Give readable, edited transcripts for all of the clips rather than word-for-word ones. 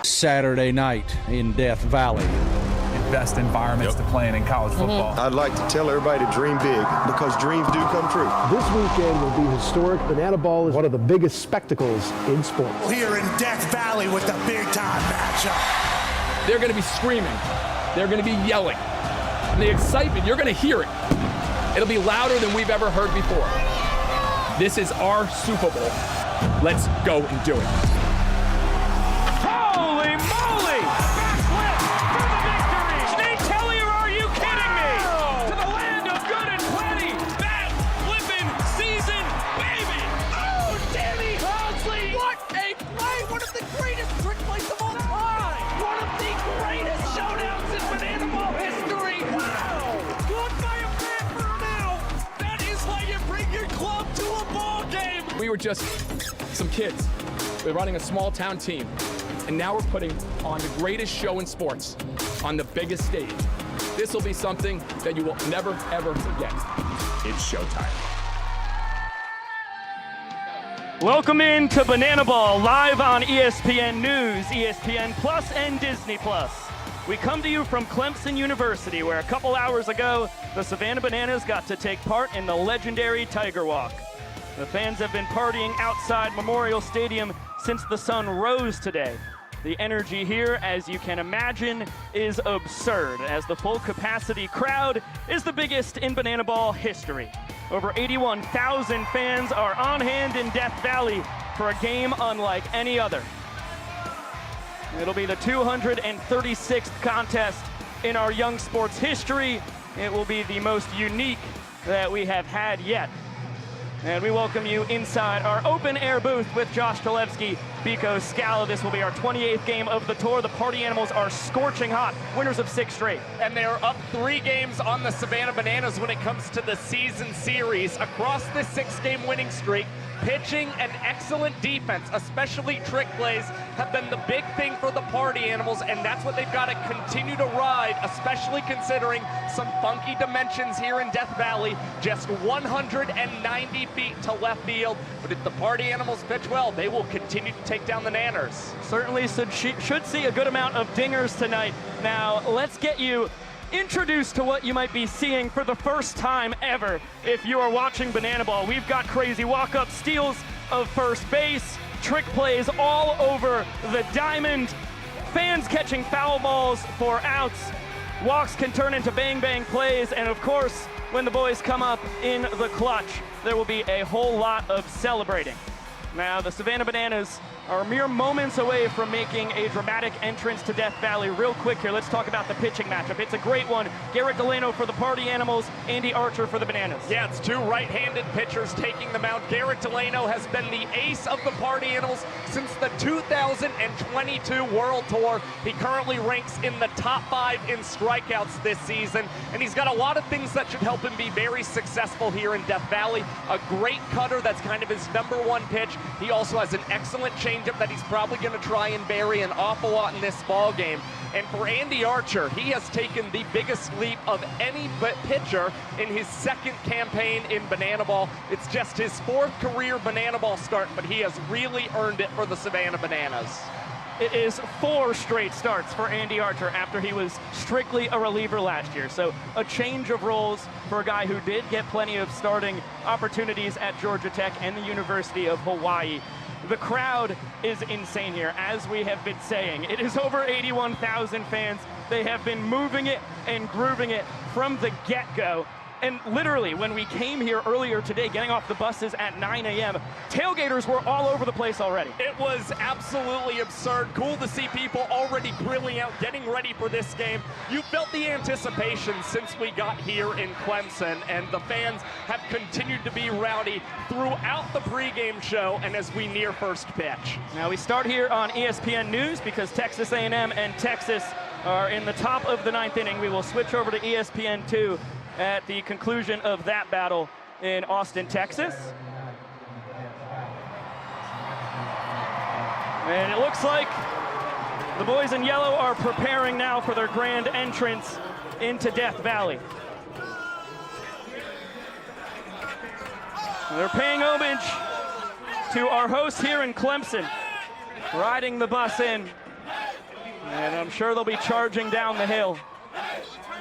Saturday night in Death Valley. Best environments to play in college football. I'd like to tell everybody to dream big, because dreams do come true. This weekend will be historic. Banana Ball is one of the biggest spectacles in sports. Here in Death Valley with the big-time matchup. They're going to be screaming. They're going to be yelling. And the excitement, you're going to hear it. It'll be louder than we've ever heard before. This is our Super Bowl. Let's go and do it. Holy moly! Backflip for the victory! Nate Kelly, or are you kidding me? To the land of good and plenty! Backflipping season, baby! Oh, Danny Hodsley! What a play! One of the greatest trick plays of all time! One of the greatest showdowns in Banana Ball history! Wow! Look by a fan now! That is how you bring your club to a ball game! We were just some kids. We're running a small town team. And now we're putting on the greatest show in sports on the biggest stage. This will be something that you will never, ever forget. It's showtime. Welcome in to Banana Ball, live on ESPN News, ESPN Plus, and Disney Plus. We come to you from Clemson University, where a couple hours ago, the Savannah Bananas got to take part in the legendary Tiger Walk. The fans have been partying outside Memorial Stadium since the sun rose today. The energy here, as you can imagine, is absurd, as the full capacity crowd is the biggest in Banana Ball history. Over 81,000 fans are on hand in Death Valley for a game unlike any other. It'll be the 236th contest in our young sports history. It will be the most unique that we have had yet. And we welcome you inside our open-air booth with Josh Talevsky, Biko Scala. This will be our 28th game of the tour. The Party Animals are scorching hot, winners of 6 straight. And they're up 3 games on the Savannah Bananas when it comes to the season series. Across this 6-game winning streak, pitching and excellent defense, especially trick plays, have been the big thing for the Party Animals, and that's what they've got to continue to ride, especially considering some funky dimensions here in Death Valley. Just 190 feet to left field, but if the Party Animals pitch well, they will continue to take down the Nanners. Certainly should see a good amount of dingers tonight. Now, let's get you introduced to what you might be seeing for the first time ever if you are watching Banana Ball. We've got crazy walk-up steals of first base, trick plays all over the diamond, fans catching foul balls for outs, walks can turn into bang-bang plays, and of course, when the boys come up in the clutch, there will be a whole lot of celebrating. Now, the Savannah Bananas are mere moments away from making a dramatic entrance to Death Valley. Real quick here, let's talk about the pitching matchup. It's a great one. Garrett Delano for the Party Animals, Andy Archer for the Bananas. Yeah, it's 2 right-handed pitchers taking the mound. Garrett Delano has been the ace of the Party Animals since the 2022 World Tour. He currently ranks in the top 5 in strikeouts this season, and he's got a lot of things that should help him be very successful here in Death Valley. A great cutter, that's kind of his #1 pitch. He also has an excellent changeup that he's probably going to try and bury an awful lot in this ball game. And for Andy Archer, he has taken the biggest leap of any pitcher in his 2nd campaign in Banana Ball. It's just his 4th career Banana Ball start, but he has really earned it for the Savannah Bananas. It is 4 straight starts for Andy Archer after he was strictly a reliever last year. So a change of roles for a guy who did get plenty of starting opportunities at Georgia Tech and the University of Hawaii. The crowd is insane here, as we have been saying. It is over 81,000 fans. They have been moving it and grooving it from the get-go. And literally, when we came here earlier today, getting off the buses at 9 a.m., tailgaters were all over the place already. It was absolutely absurd. Cool to see people already grilling out, getting ready for this game. You felt the anticipation since we got here in Clemson, and the fans have continued to be rowdy throughout the pregame show and as we near first pitch. Now we start here on ESPN News because Texas A&M and Texas are in the top of the 9th inning. We will switch over to ESPN2 at the conclusion of that battle in Austin, Texas. And it looks like the boys in yellow are preparing now for their grand entrance into Death Valley. They're paying homage to our host here in Clemson, riding the bus in, and I'm sure they'll be charging down the hill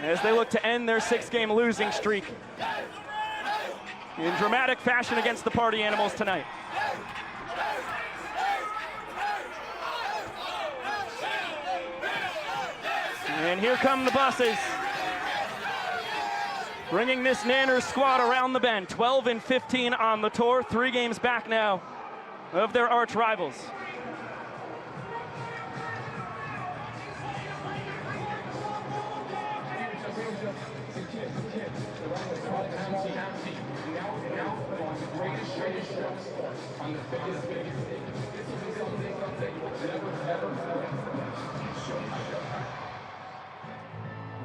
as they look to end their 6-game losing streak in dramatic fashion against the Party Animals tonight. And here come the buses, bringing this Nanners squad around the bend. 12-15 on the tour, 3 games back now of their arch rivals.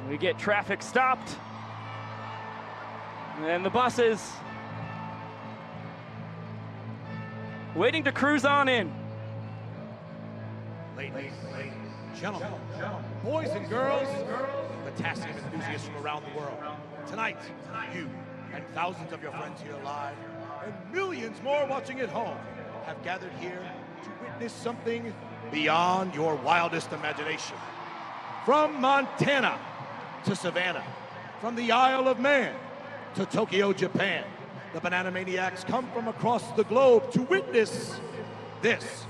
We get traffic stopped, and the buses waiting to cruise on in. Ladies, gentlemen, boys and girls, potassium enthusiasts from around the world. Tonight, you and thousands of your friends here live, and millions more watching at home, have gathered here to witness something beyond your wildest imagination. From Montana to Savannah, from the Isle of Man to Tokyo, Japan, the Banana Maniacs come from across the globe to witness this.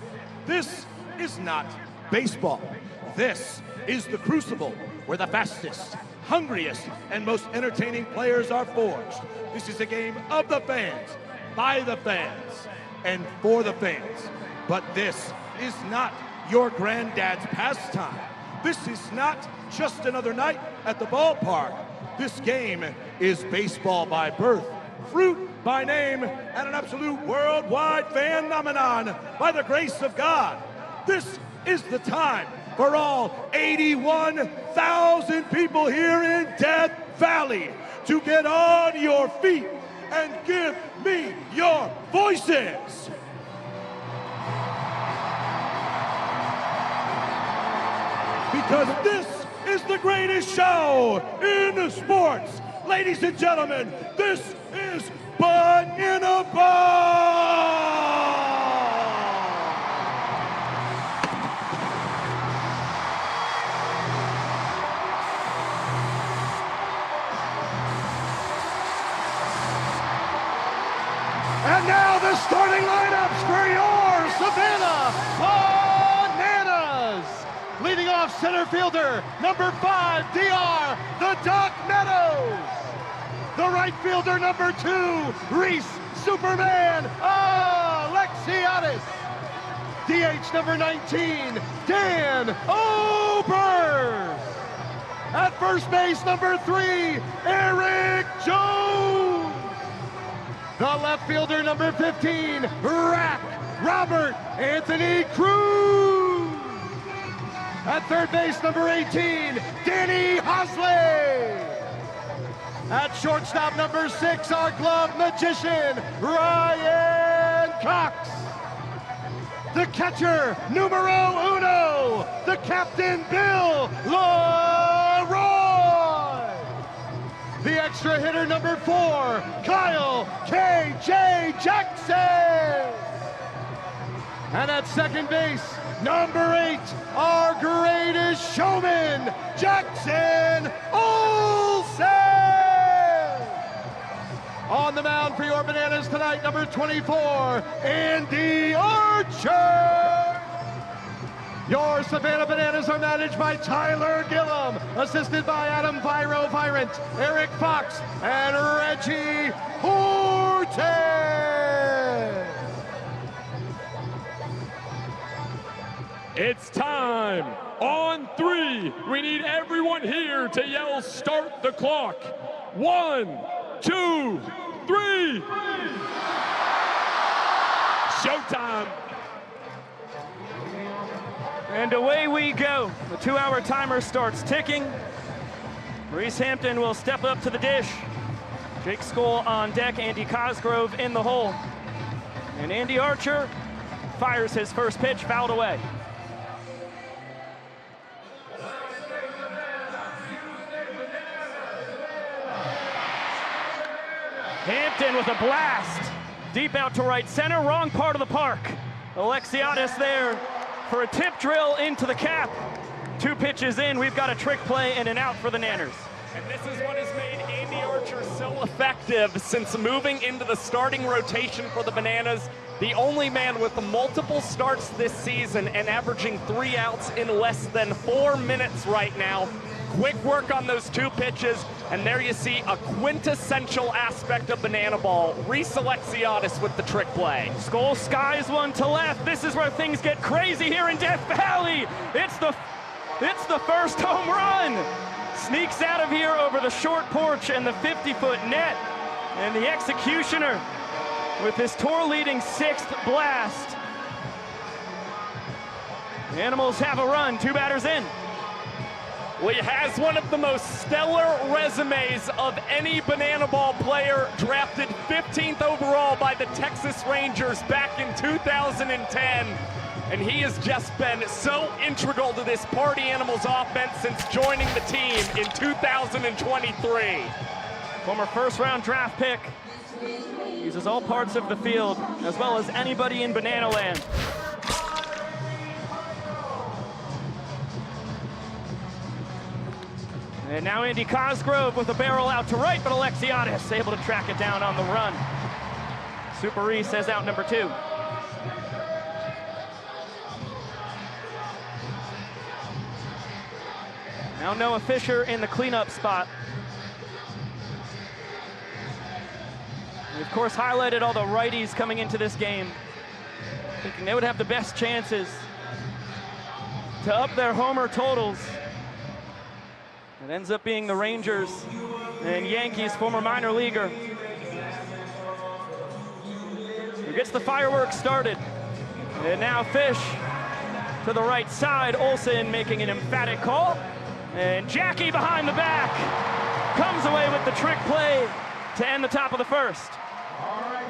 This is not baseball. This is the crucible where the fastest, hungriest, and most entertaining players are forged. This is a game of the fans, by the fans, and for the fans. But this is not your granddad's pastime. This is not just another night at the ballpark. This game is baseball by birth, fruit by name, and an absolute worldwide phenomenon by the grace of God. This is the time for all 81,000 people here in Death Valley to get on your feet and give me your voices. Because this is the greatest show in sports. Ladies and gentlemen, this is Banana Ball! And now the starting lineups for your Savannah Bananas. Leading off center fielder, number 5, DR, the Doc Meadows. The right fielder, number 2, Reese Superman Alexiadis. DH number 19, Dan Oberst. At first base, number 3, Eric Jones. The left fielder, number 15, Robert Anthony Cruz. At third base, number 18, Danny Hosley. At shortstop, number 6, our glove magician, Ryan Cox. The catcher, numero uno, the captain, Bill Leroy. The extra hitter, number 4, Kyle K.J. Jackson. And at second base, number 8, our greatest showman, Jackson Olsen. On the mound for your Bananas tonight, number 24, Andy Archer. Your Savannah Bananas are managed by Tyler Gillum, assisted by Adam Virant, Eric Fox, and Reggie Horton. It's time. On 3, we need everyone here to yell start the clock. 1, 2, 3. Showtime. And away we go. The 2-hour timer starts ticking. Reese Hampton will step up to the dish. Jake Skoll on deck, Andy Cosgrove in the hole. And Andy Archer fires his first pitch, fouled away. Hampton with a blast. Deep out to right center, wrong part of the park. Alexiadis there for a tip drill into the cap. 2 pitches in, we've got a trick play and an out for the Nanners. And this is what has made Andy Archer so effective since moving into the starting rotation for the Bananas. The only man with multiple starts this season and averaging 3 outs in less than 4 minutes right now. Quick work on those 2 pitches, and there you see a quintessential aspect of banana ball. Reese Alexiadis with the trick play. Skull skies one to left. This is where things get crazy here in Death Valley. It's the first home run. Sneaks out of here over the short porch and the 50-foot net. And the executioner with his tour-leading 6th blast. The Animals have a run, 2 batters in. Well, he has one of the most stellar resumes of any banana ball player, drafted 15th overall by the Texas Rangers back in 2010. And he has just been so integral to this Party Animals offense since joining the team in 2023. Former first-round draft pick. Uses all parts of the field, as well as anybody in Banana Land. And now Andy Cosgrove with a barrel out to right, but Alexiadis able to track it down on the run. Super Reese says out number 2. Now Noah Fisher in the cleanup spot. We, of course, highlighted all the righties coming into this game, thinking they would have the best chances to up their homer totals. It ends up being the Rangers and Yankees, former minor leaguer, who gets the fireworks started. And now Fish to the right side. Olsen making an emphatic call. And Jackie behind the back comes away with the trick play to end the top of the first.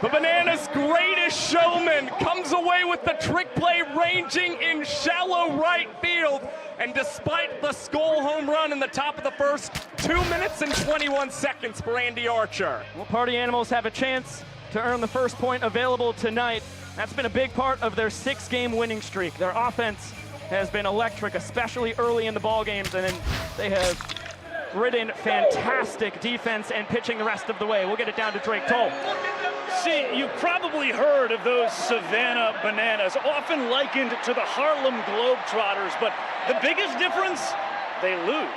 The Bananas' greatest showman comes away with the trick play, ranging in shallow right field. And despite the Skull home run in the top of the first, 2 minutes and 21 seconds for Andy Archer. Well, Party Animals have a chance to earn the first point available tonight. That's been a big part of their 6-game winning streak. Their offense has been electric, especially early in the ball games, and then they have ridden fantastic defense and pitching the rest of the way. We'll get it down to Drake Toll. See, you've probably heard of those Savannah Bananas, often likened to the Harlem Globetrotters, but the biggest difference, they lose.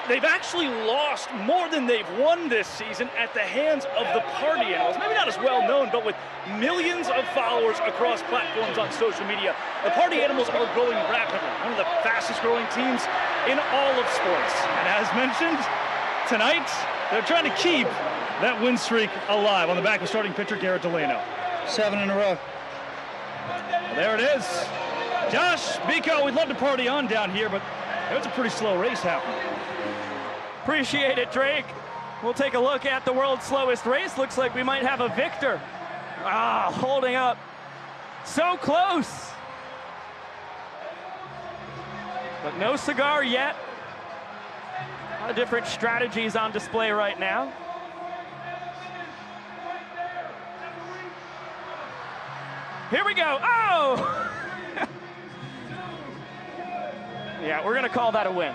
They've actually lost more than they've won this season at the hands of the Party Animals. Maybe not as well known, but with millions of followers across platforms on social media, the Party Animals are growing rapidly, one of the fastest growing teams in all of sports. And as mentioned, tonight, they're trying to keep that win streak alive on the back of starting pitcher Garrett Delano. 7 in a row. Well, there it is. Josh, Biko, we'd love to party on down here, but it's a pretty slow race happening. Appreciate it, Drake. We'll take a look at the world's slowest race. Looks like we might have a victor. Holding up. So close. But no cigar yet. A lot of different strategies on display right now. Here we go. Oh! Yeah, we're going to call that a win.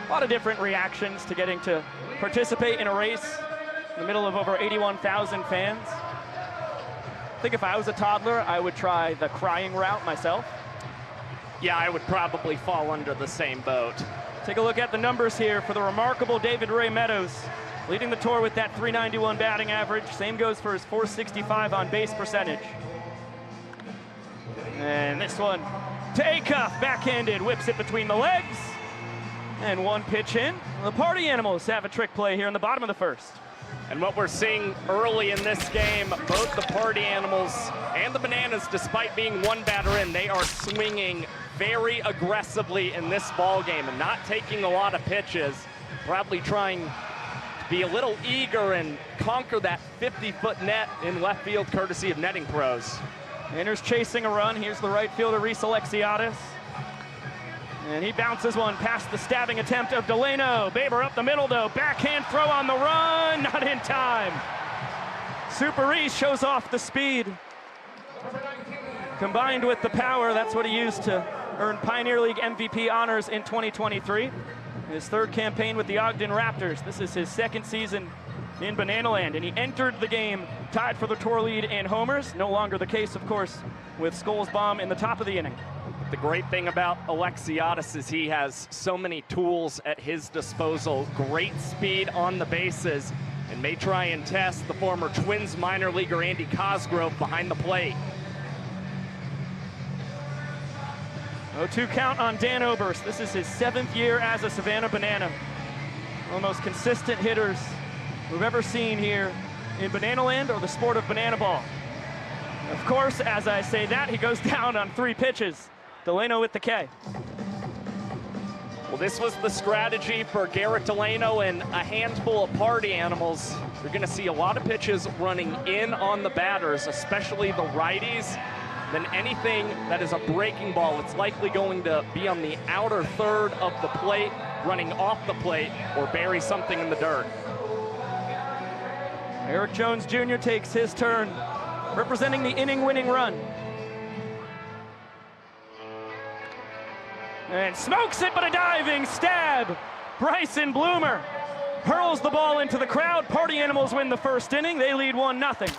A lot of different reactions to getting to participate in a race in the middle of over 81,000 fans. I think if I was a toddler, I would try the crying route myself. Yeah, I would probably fall under the same boat. Take a look at the numbers here for the remarkable David Ray Meadows, leading the tour with that .391 batting average. Same goes for his .465 on base percentage. And this one to Acuff, backhanded, whips it between the legs. And 1 pitch in. The Party Animals have a trick play here in the bottom of the first. And what we're seeing early in this game, both the Party Animals and the Bananas, despite being 1 batter in, they are swinging very aggressively in this ball game and not taking a lot of pitches, probably trying to be a little eager and conquer that 50-foot net in left field, courtesy of netting pros. Manners chasing a run. Here's the right fielder, Reese Alexiadis. And he bounces one past the stabbing attempt of Delano. Baber up the middle, though. Backhand throw on the run. Not in time. Super Reese shows off the speed. Combined with the power, that's what he used to earn Pioneer League MVP honors in 2023. His third campaign with the Ogden Raptors. This is his second season in Bananaland, and he entered the game tied for the tour lead in homers. No longer the case, of course, with Scholes' bomb in the top of the inning. The great thing about Alexiadis is he has so many tools at his disposal. Great speed on the bases, and may try and test the former Twins minor leaguer Andy Cosgrove behind the plate. 0-2 count on Dan Oberst. This is his 7th year as a Savannah Banana. One of the most consistent hitters we've ever seen here in Bananaland or the sport of banana ball. Of course, as I say that, he goes down on 3 pitches. Delano with the K. Well, this was the strategy for Garrett Delano and a handful of party animals. You're going to see a lot of pitches running in on the batters, especially the righties. Then anything that is a breaking ball, it's likely going to be on the outer third of the plate, running off the plate, or bury something in the dirt. Eric Jones Jr. takes his turn, representing the inning-winning run. And smokes it, but a diving stab. Bryson Bloomer hurls the ball into the crowd. Party Animals win the first inning. They lead 1-0.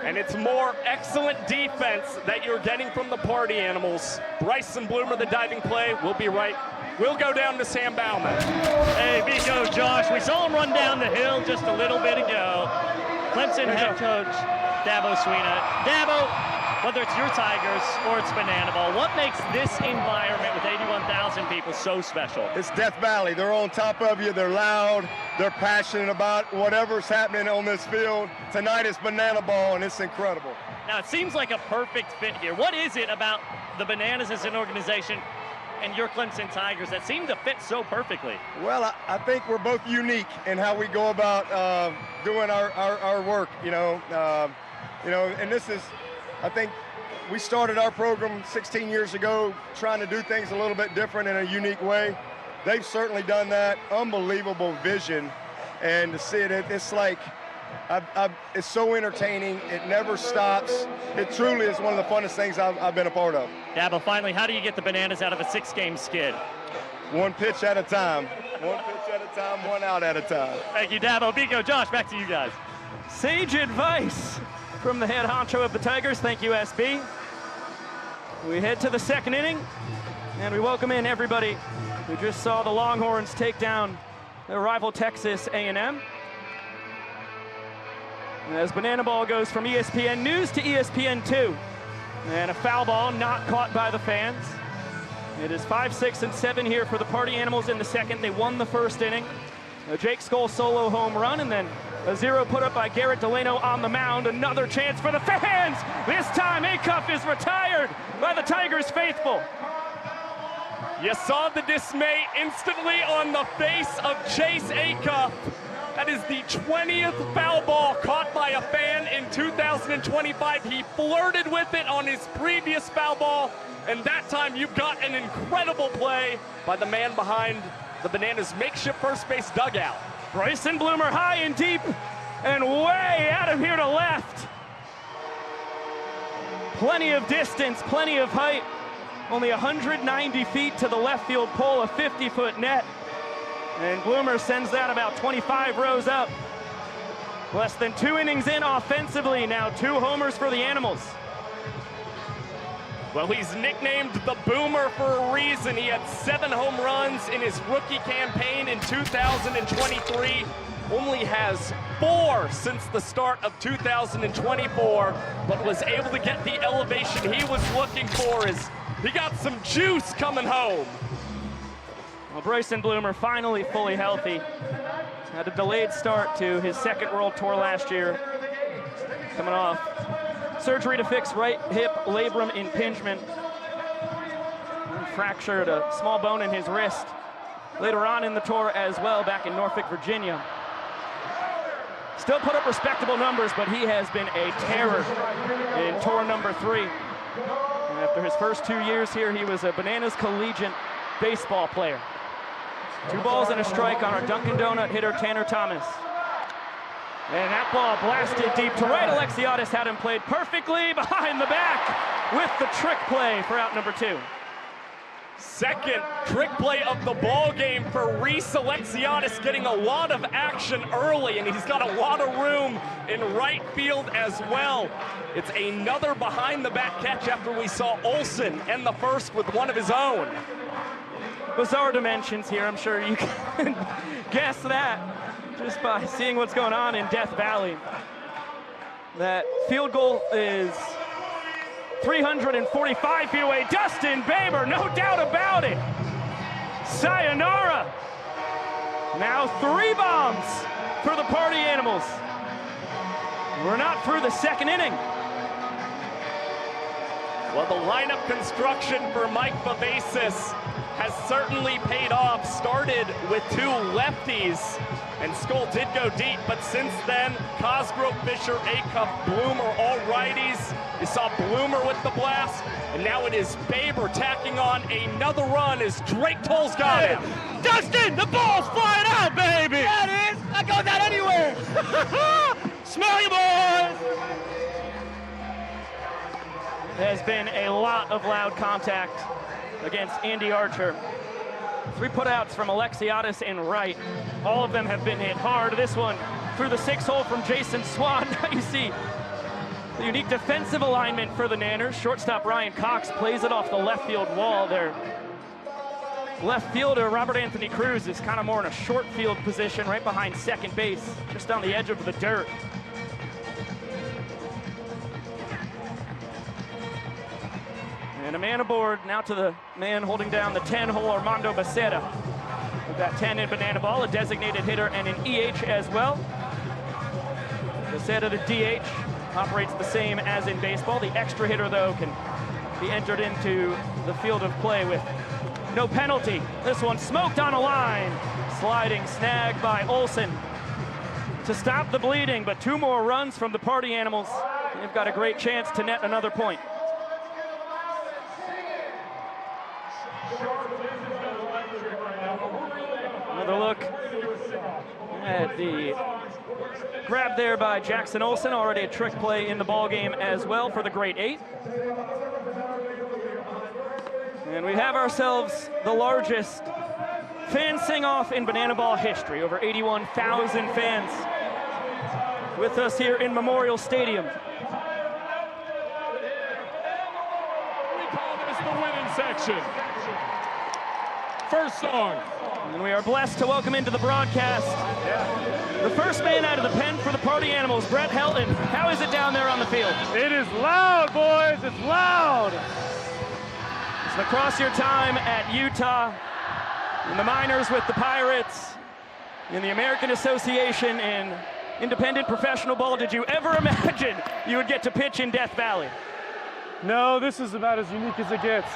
And it's more excellent defense that you're getting from the Party Animals. Bryson Bloomer, the diving play, will be right. We'll go down to Sam Bauman. Hey, Vico, Josh, we saw him run down the hill just a little bit ago. Clemson head coach Dabo Sweeney. Dabo, whether it's your Tigers or it's Banana Ball, what makes this environment with 81,000 people so special? It's Death Valley. They're on top of you. They're loud. They're passionate about whatever's happening on this field. Tonight is Banana Ball, and it's incredible. Now, it seems like a perfect fit here. What is it about the Bananas as an organization and your Clemson Tigers that seem to fit so perfectly? Well, I think we're both unique in how we go about doing our work, and this is, I think we started our program 16 years ago trying to do things a little bit different in a unique way. They've certainly done that. Unbelievable vision, and to see it, it's like, it's so entertaining. It never stops. It truly is one of the funnest things I've been a part of. Dabo, finally, how do you get the Bananas out of a 6-game skid? One pitch at a time. One pitch at a time, one out at a time. Thank you, Dabo. Vico, Josh, back to you guys. Sage advice from the head honcho of the Tigers. Thank you, SB. We head to the second inning, and we welcome in everybody who just saw the Longhorns take down their rival Texas A&M. As Banana Ball goes from ESPN News to ESPN 2. And a foul ball not caught by the fans. It is 5, 6, and 7 here for the Party Animals in the second. They won the first inning. A Jake Scholes solo home run, and then a 0 put up by Garrett Delano on the mound. Another chance for the fans. This time, Acuff is retired by the Tigers faithful. You saw the dismay instantly on the face of Chase Acuff. That is the 20th foul ball caught by a fan in 2025. He flirted with it on his previous foul ball, and that time you've got an incredible play by the man behind the Bananas' makeshift first base dugout. Bryson Bloomer high and deep and way out of here to left. Plenty of distance, plenty of height. Only 190 feet to the left field pole, a 50-foot net. And Bloomer sends that about 25 rows up. Less than 2 innings in offensively, now 2 homers for the Animals. Well, he's nicknamed the Boomer for a reason. He had 7 home runs in his rookie campaign in 2023. Only has 4 since the start of 2024, but was able to get the elevation he was looking for as he got some juice coming home. Well, Bryson Bloomer finally fully healthy. Had a delayed start to his second World Tour last year. Coming off surgery to fix right hip labrum impingement. And fractured a small bone in his wrist. Later on in the tour as well, back in Norfolk, Virginia. Still put up respectable numbers, but he has been a terror in tour number 3. After his first 2 years here, he was a Bananas collegiate baseball player. 2 balls and a strike on our Dunkin' Donut hitter, Tanner Thomas. And that ball blasted deep to right. Alexiadis had him played perfectly behind the back with the trick play for out number 2. Second trick play of the ball game for Reese Alexiadis, getting a lot of action early, and he's got a lot of room in right field as well. It's another behind the back catch after we saw Olsen end the first with one of his own. Bizarre dimensions here, I'm sure you can guess that just by seeing what's going on in Death Valley. That field goal is 345 feet away. Dustin Baber, no doubt about it. Sayonara. Now 3 bombs for the Party Animals. We're not through the second inning. Well, the lineup construction for Mike Vivacis has certainly paid off. Started with 2 lefties, and Skull did go deep, but since then, Cosgrove, Fisher, Acuff, Bloomer, all righties. You saw Bloomer with the blast, and now it is Baber tacking on another run as Drake Toll's got it. Dustin, the ball's flying out, baby! Yeah, it is. That goes out anywhere. Smell you, boys! There's been a lot of loud contact against Andy Archer. 3 putouts from Alexiadis in right. All of them have been hit hard. This one through the 6 hole from Jason Swan. Now you see the unique defensive alignment for the Nanners. Shortstop Ryan Cox plays it off the left field wall. Their left fielder, Robert Anthony Cruz, is kind of more in a short field position right behind second base, just on the edge of the dirt. And a man aboard, now to the man holding down the 10-hole, Armando Becerra. With that 10 in banana ball, a designated hitter and an EH as well. Becerra, the DH, operates the same as in baseball. The extra hitter, though, can be entered into the field of play with no penalty. This one smoked on a line. Sliding snag by Olsen to stop the bleeding, but 2 more runs from the Party Animals. They've got a great chance to net another point. Another look at the grab there by Jackson Olsen, already a trick play in the ball game as well for the Great 8. And we have ourselves the largest fan sing-off in Banana Ball history. Over 81,000 fans with us here in Memorial Stadium. We call this the winning section. First song. And we are blessed to welcome into the broadcast the first man out of the pen for the Party Animals, Brett Helton. How is it down there on the field? It is loud, boys. It's loud. It's across your time at Utah, in the minors with the Pirates, in the American Association in independent professional ball. Did you ever imagine you would get to pitch in Death Valley? No, this is about as unique as it gets.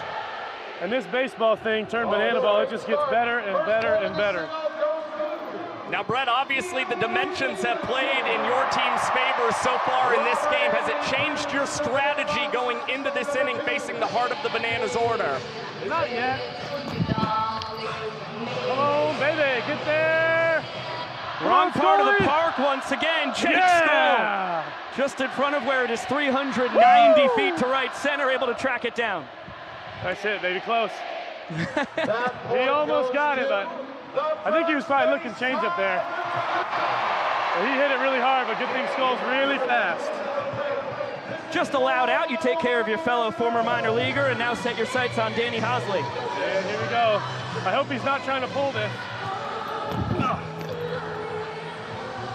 And this baseball thing turned banana ball, it just gets better and better and better. Now, Brett, obviously the dimensions have played in your team's favor so far in this game. Has it changed your strategy going into this inning facing the heart of the Bananas order? Not yet. Come on, baby, get there. Wrong part of the park once again. Jake Yeah. Skull, just in front of where it is 390 feet to right center, able to track it down. That's it, baby, close. He almost got it, but I think he was probably looking change up there. But he hit it really hard, but good thing Skull's really fast. Just allowed out. You take care of your fellow former minor leaguer and now set your sights on Danny Hosley. And here we go. I hope he's not trying to pull this.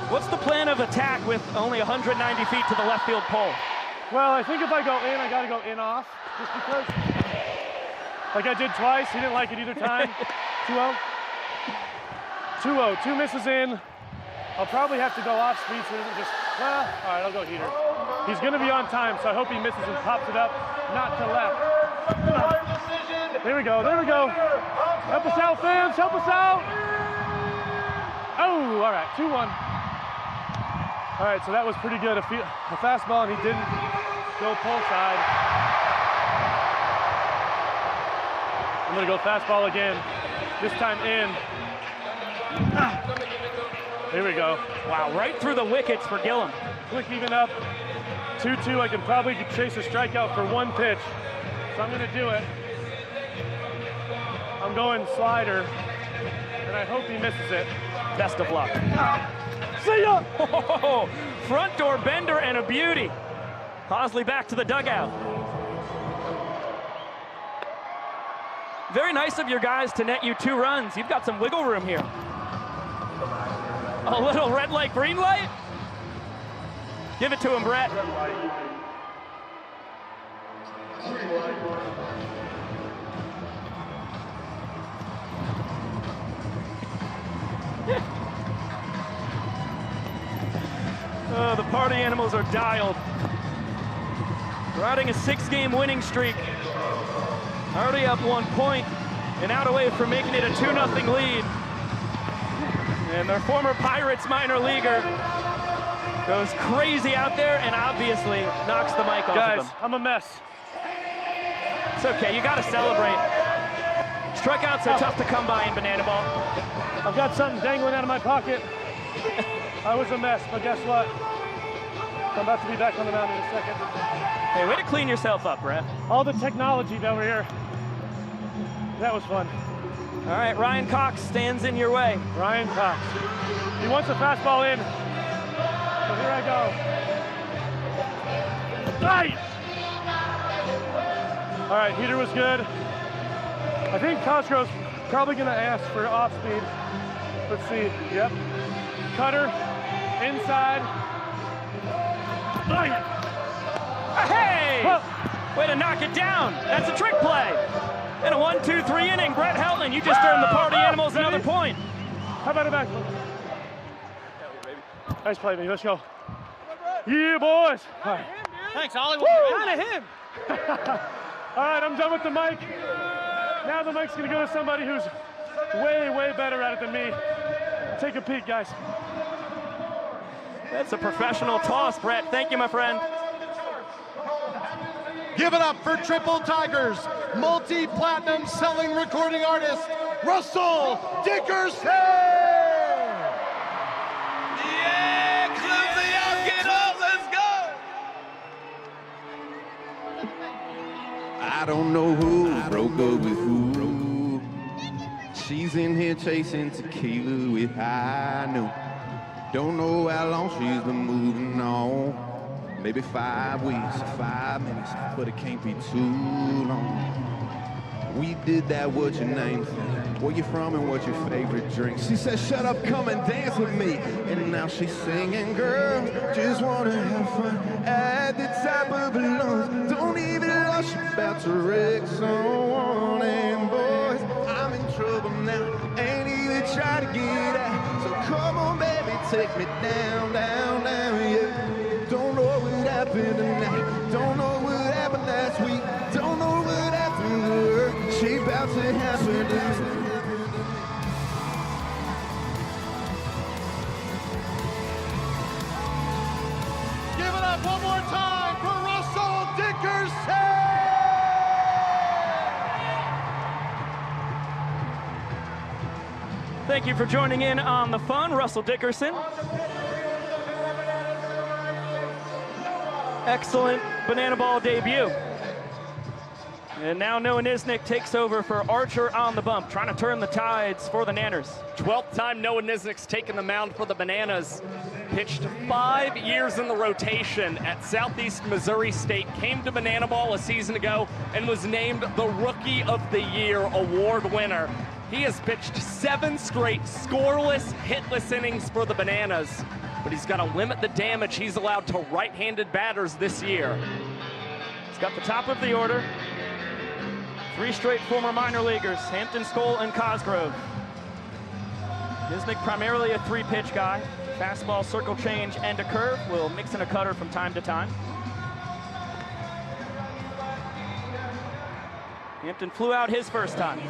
What's the plan of attack with only 190 feet to the left field pole? Well, I think if I go in, I got to go in off, just because. Like I did twice, he didn't like it either time. 2-0. 2-0, 2 misses in. I'll probably have to go off speed so it isn't just, well, all right, I'll go heater. He's gonna be on time, so I hope he misses and pops it up, not to left. There we go, there we go. Help us out, fans, help us out. Oh, all right, 2-1. All right, so that was pretty good. A fastball, and he didn't go pull side. going to go fastball again. This time in. Here we go. Wow, right through the wickets for Gillum. Quick even up. 2-2. I can probably chase a strikeout for one pitch. So I'm going to do it. I'm going slider. And I hope he misses it. Best of luck. See ya! Oh, front door bender and a beauty. Hosley back to the dugout. Very nice of your guys to net you 2 runs. You've got some wiggle room here. A little red light, green light. Give it to him, Brett. Oh, the party animals are dialed. Riding a 6-game winning streak. Already up 1 point and out away from making it a 2-0 lead. And their former Pirates minor leaguer goes crazy out there and obviously knocks the mic off Guys, of them. I'm a mess. It's okay, you gotta celebrate. Strikeouts are tough to come by in Banana Ball. I've got something dangling out of my pocket. I was a mess, but guess what? I'm about to be back on the mound in a second. Hey, way to clean yourself up, Brett. All the technology over here. That was fun. All right, Ryan Cox stands in your way. Ryan Cox. He wants a fastball in. So here I go. Right! All right, heater was good. I think Cosgrove's probably gonna ask for off speed. Let's see, yep. Cutter, inside. Right! Hey! Oh. Way to knock it down. That's a trick play. In a 1-2-3 inning, Brett Helton, you just earned the party animals another point. How about a back? Nice play, baby. Let's go. Yeah, boys. All right. Thanks, Ollie. Kind of him. All right, I'm done with the mic. Now the mic's going to go to somebody who's way, way better at it than me. Take a peek, guys. That's a professional toss, Brett. Thank you, my friend. Give it up for Triple Tigers, multi-platinum selling recording artist, Russell Dickerson! Yeah, Clemson, y'all get up, let's go! I don't know who broke up with who. She's in here chasing tequila with high noon. Don't know how long she's been moving on. Maybe 5 weeks, 5 minutes, but it can't be too long. We did that, what's your name thing? Where you from and what's your favorite drink? She said, shut up, come and dance with me. And now she's singing, girl, just wanna have fun at the top of the lungs. Don't even rush about to wreck someone. And boys, I'm in trouble now, ain't even try to get out. So come on, baby, take me down, down, down, yeah. Don't know what happened tonight. Don't know what happened last week. Don't know what happened to her. She about to happen to me. Give it up one more time for Russell Dickerson! Thank you for joining in on the fun, Russell Dickerson. Excellent Banana Ball debut. And now Noah Nisnik takes over for Archer on the bump, trying to turn the tides for the Nanners. 12th time Noah Nisnik's taken the mound for the Bananas. Pitched 5 years in the rotation at Southeast Missouri State, came to Banana Ball a season ago, and was named the Rookie of the Year award winner. He has pitched 7 straight scoreless, hitless innings for the Bananas, but he's got to limit the damage he's allowed to right-handed batters this year. He's got the top of the order. 3 straight former minor leaguers, Hampton, Skoll, and Cosgrove. Nisnik primarily a 3-pitch guy. Fastball, circle change, and a curve. Will mix in a cutter from time to time. Hampton flew out his first time.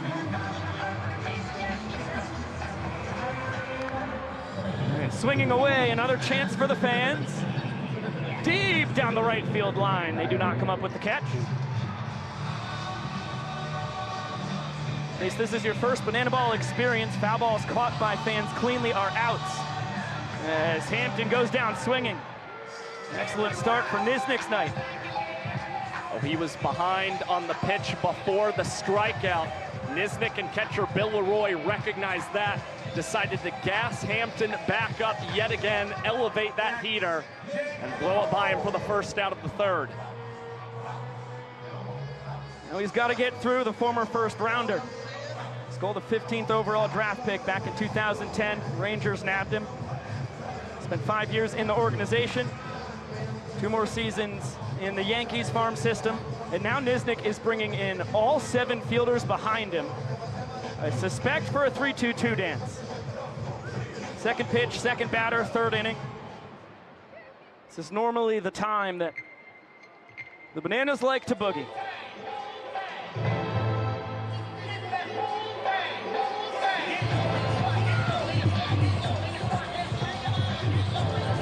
And swinging away, another chance for the fans. Deep down the right field line. They do not come up with the catch. In case this is your first Banana Ball experience, foul balls caught by fans cleanly are outs. As Hampton goes down swinging. Excellent start for Nisnik's night. Oh, he was behind on the pitch before the strikeout. Nisnik and catcher Bill Leroy recognized that, decided to gas Hampton back up yet again, elevate that heater, and blow it by him for the first out of the third. Now he's got to get through the former first rounder. Skull, the 15th overall draft pick back in 2010. Rangers nabbed him. Spent 5 years in the organization, 2 more seasons in the Yankees farm system, and now Nisnik is bringing in all 7 fielders behind him. I suspect for a 3-2-2 dance. Second pitch, second batter, third inning. This is normally the time that the Bananas like to boogie.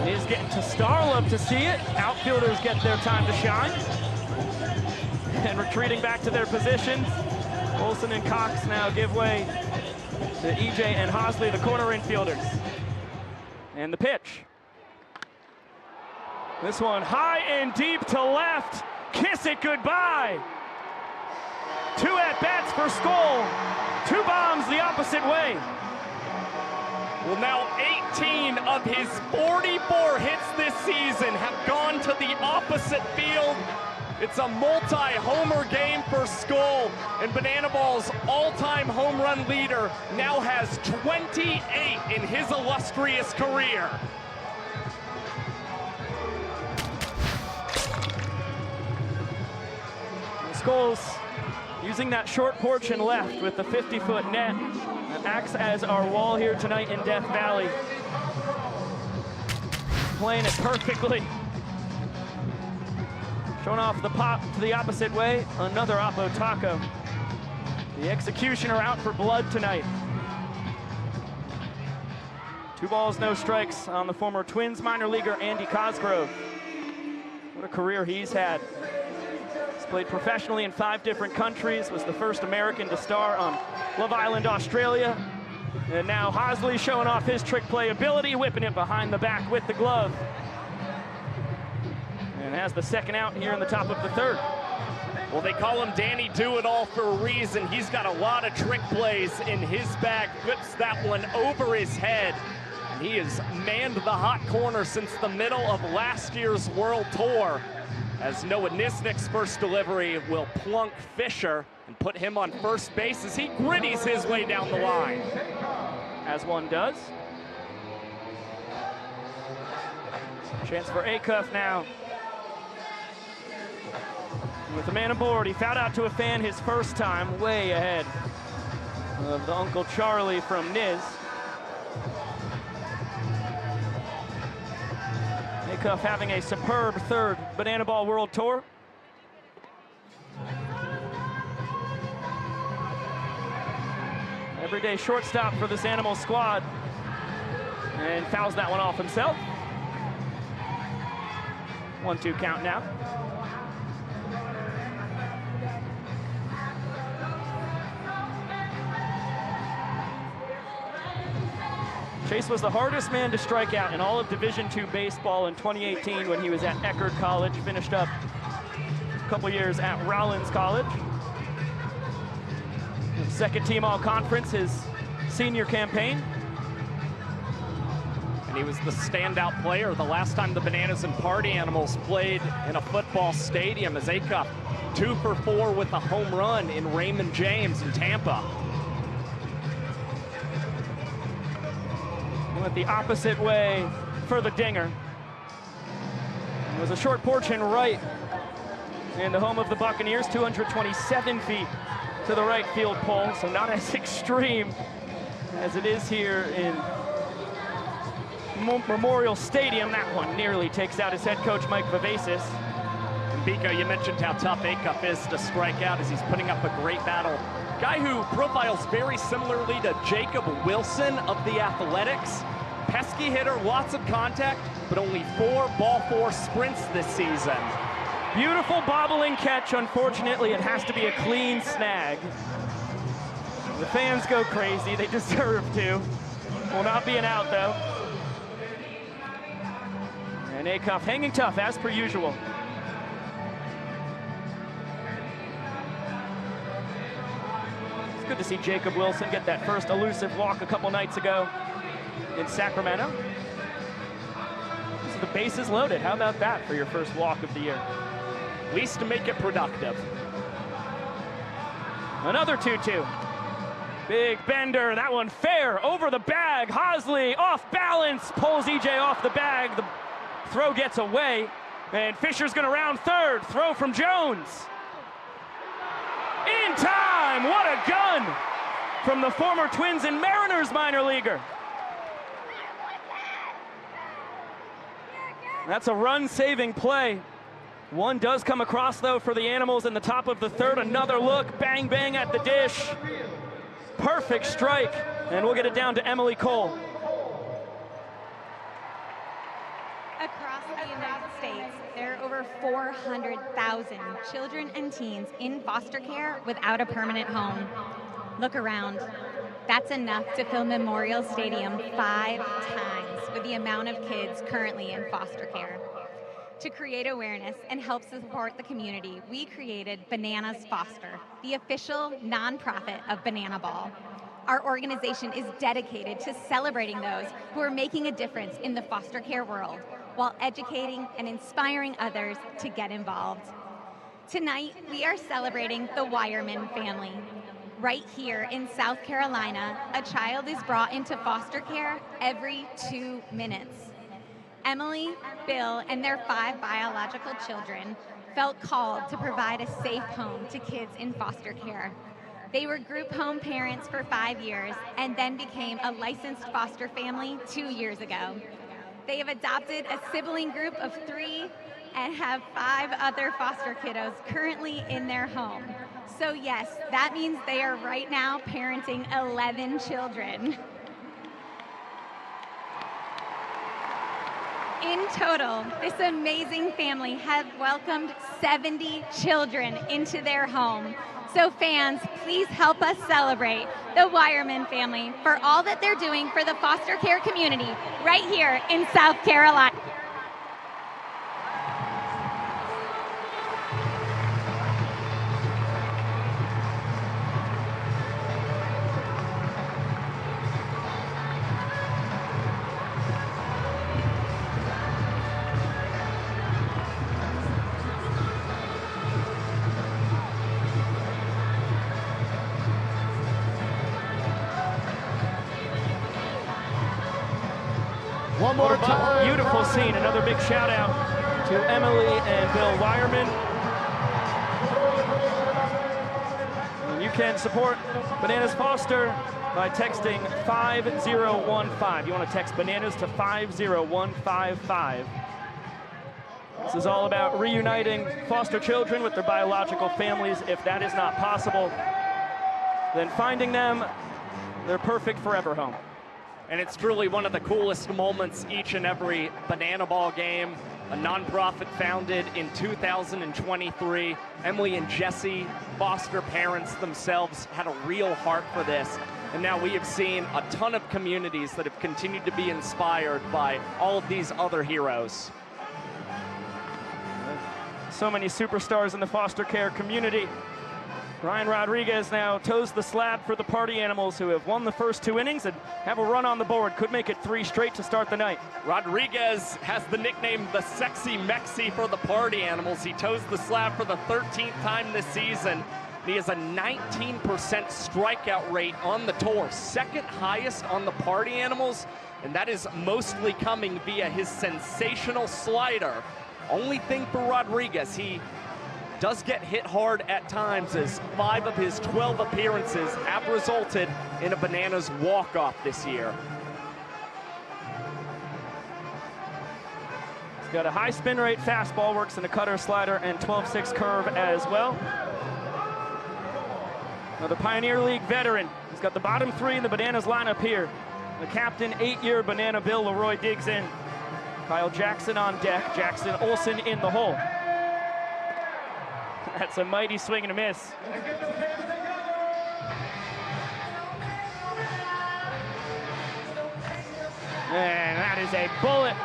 Is getting to star, love to see it. Outfielders get their time to shine. And retreating back to their positions. Olsen and Cox now give way to EJ and Hosley, the corner infielders. And the pitch. This one high and deep to left. Kiss it goodbye. 2 at-bats for Skull. 2 bombs the opposite way. Well, now 18 of his 44 hits this season have gone to the opposite field. It's a multi-homer game for Skull, and Banana Ball's all-time home run leader now has 28 in his illustrious career. Skulls using that short porch and left with the 50-foot net that acts as our wall here tonight in Death Valley. Playing it perfectly. Showing off the pop to the opposite way, another Oppo Taco. The executioner out for blood tonight. 2 balls, no strikes on the former Twins minor leaguer Andy Cosgrove. What a career he's had. He's played professionally in 5 different countries, was the first American to star on Love Island, Australia. And now Hosley showing off his trick play ability, whipping it behind the back with the glove. And has the second out here in the top of the third. Well, they call him Danny Do-It-All for a reason. He's got a lot of trick plays in his bag, whips that one over his head. And he has manned the hot corner since the middle of last year's World Tour, as Noah Nisnik's first delivery will plunk Fisher and put him on first base as he gritties his way down the line. As one does. Chance for Acuff now. With the man aboard, he fouled out to a fan his first time, way ahead of the Uncle Charlie from Niz. Acuff having a superb third Banana Ball World Tour. Everyday shortstop for this animal squad. And fouls that one off himself. 1-2 count now. Chase was the hardest man to strike out in all of Division II baseball in 2018 when he was at Eckerd College, finished up a couple years at Rollins College. Second team all-conference his senior campaign. And he was the standout player the last time the Bananas and Party Animals played in a football stadium, as Acuff 2 for 4 with a home run in Raymond James in Tampa. Went the opposite way for the dinger. It was a short porch and right in the home of the Buccaneers, 227 feet to the right field pole, so not as extreme as it is here in Memorial Stadium. That one nearly takes out his head coach, Mike Vivacis. And Biko, you mentioned how tough Acuff is to strike out as he's putting up a great battle. Guy who profiles very similarly to Jacob Wilson of the Athletics. Pesky hitter, lots of contact, but only 4 ball 4 sprints this season. Beautiful bobbling catch. Unfortunately, it has to be a clean snag. The fans go crazy. They deserve to. Will not be an out, though. And Acuff hanging tough, as per usual. It's good to see Jacob Wilson get that first elusive walk a couple nights ago in Sacramento. So the bases loaded. How about that for your first walk of the year? At least to make it productive. Another 2-2. Big bender, that one fair, over the bag. Hosley off balance, pulls EJ off the bag. The throw gets away, and Fisher's gonna round third. Throw from Jones. In time, what a gun from the former Twins and Mariners minor leaguer. That's a run-saving play. One does come across, though, for the Animals in the top of the third. Another look, bang, bang at the dish. Perfect strike, and we'll get it down to Emily Cole. Across the United States, there are over 400,000 children and teens in foster care without a permanent home. Look around. That's enough to fill Memorial Stadium 5 times with the amount of kids currently in foster care. To create awareness and help support the community, we created Bananas Foster, the official nonprofit of Banana Ball. Our organization is dedicated to celebrating those who are making a difference in the foster care world while educating and inspiring others to get involved. Tonight, we are celebrating the Wireman family. Right here in South Carolina, a child is brought into foster care every 2 minutes. Emily, Bill, and their 5 biological children felt called to provide a safe home to kids in foster care. They were group home parents for 5 years and then became a licensed foster family 2 years ago. They have adopted a sibling group of 3 and have 5 other foster kiddos currently in their home. So yes, that means they are right now parenting 11 children. In total, this amazing family has welcomed 70 children into their home. So fans, please help us celebrate the Wireman family for all that they're doing for the foster care community right here in South Carolina. One more time. Beautiful scene. Another big shout out to Emily and Bill Wireman. And you can support Bananas Foster by texting 5015. You want to text Bananas to 50155. This is all about reuniting foster children with their biological families. If that is not possible, then finding them their perfect forever home. And it's truly one of the coolest moments each and every Banana Ball game. A nonprofit founded in 2023. Emily and Jesse, foster parents themselves, had a real heart for this. And now we have seen a ton of communities that have continued to be inspired by all of these other heroes. So many superstars in the foster care community. Ryan Rodriguez now toes the slab for the Party Animals, who have won the first 2 innings and have a run on the board. Could make it 3 straight to start the night. Rodriguez has the nickname the Sexy Mexi for the Party Animals. He toes the slab for the 13th time this season. He has a 19% strikeout rate on the tour, second highest on the Party Animals, and that is mostly coming via his sensational slider. Only thing for Rodriguez, he does get hit hard at times, as 5 of his 12 appearances have resulted in a Bananas walk-off this year. He's got a high spin rate fastball, works in a cutter, slider, and 12-6 curve as well. Another Pioneer League veteran. He's got the bottom 3 in the Bananas lineup here. The captain, 8-year Banana Bill Leroy digs in. Kyle Jackson on deck, Jackson Olsen in the hole. That's a mighty swing and a miss. And that is a bullet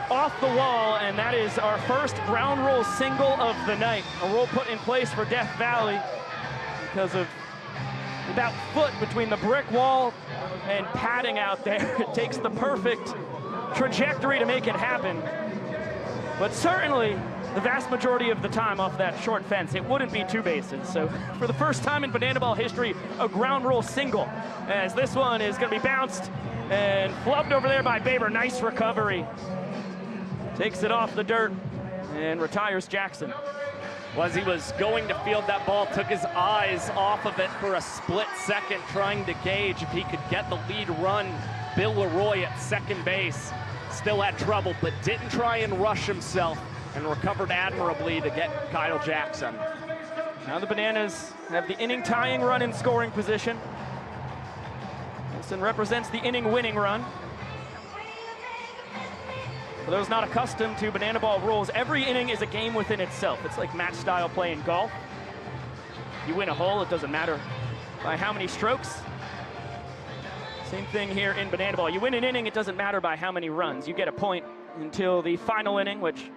off the wall, and that is our first ground rule single of the night. A rule put in place for Death Valley because of that foot between the brick wall and padding out there. It takes the perfect trajectory to make it happen. But certainly, the vast majority of the time off that short fence, it wouldn't be 2 bases. So for the first time in Banana Ball history, a ground rule single, as this one is going to be bounced and flubbed over there by Baber. Nice recovery. Takes it off the dirt and retires Jackson. Well, as he was going to field that ball, took his eyes off of it for a split second, trying to gauge if he could get the lead run. Bill Leroy at second base still had trouble, but didn't try and rush himself and recovered admirably to get Kyle Jackson. Now the Bananas have the inning tying run in scoring position. Wilson represents the inning winning run. For those not accustomed to Banana Ball rules, every inning is a game within itself. It's like match style play in golf. You win a hole, it doesn't matter by how many strokes. Same thing here in Banana Ball. You win an inning, it doesn't matter by how many runs. You get a point until the final inning, which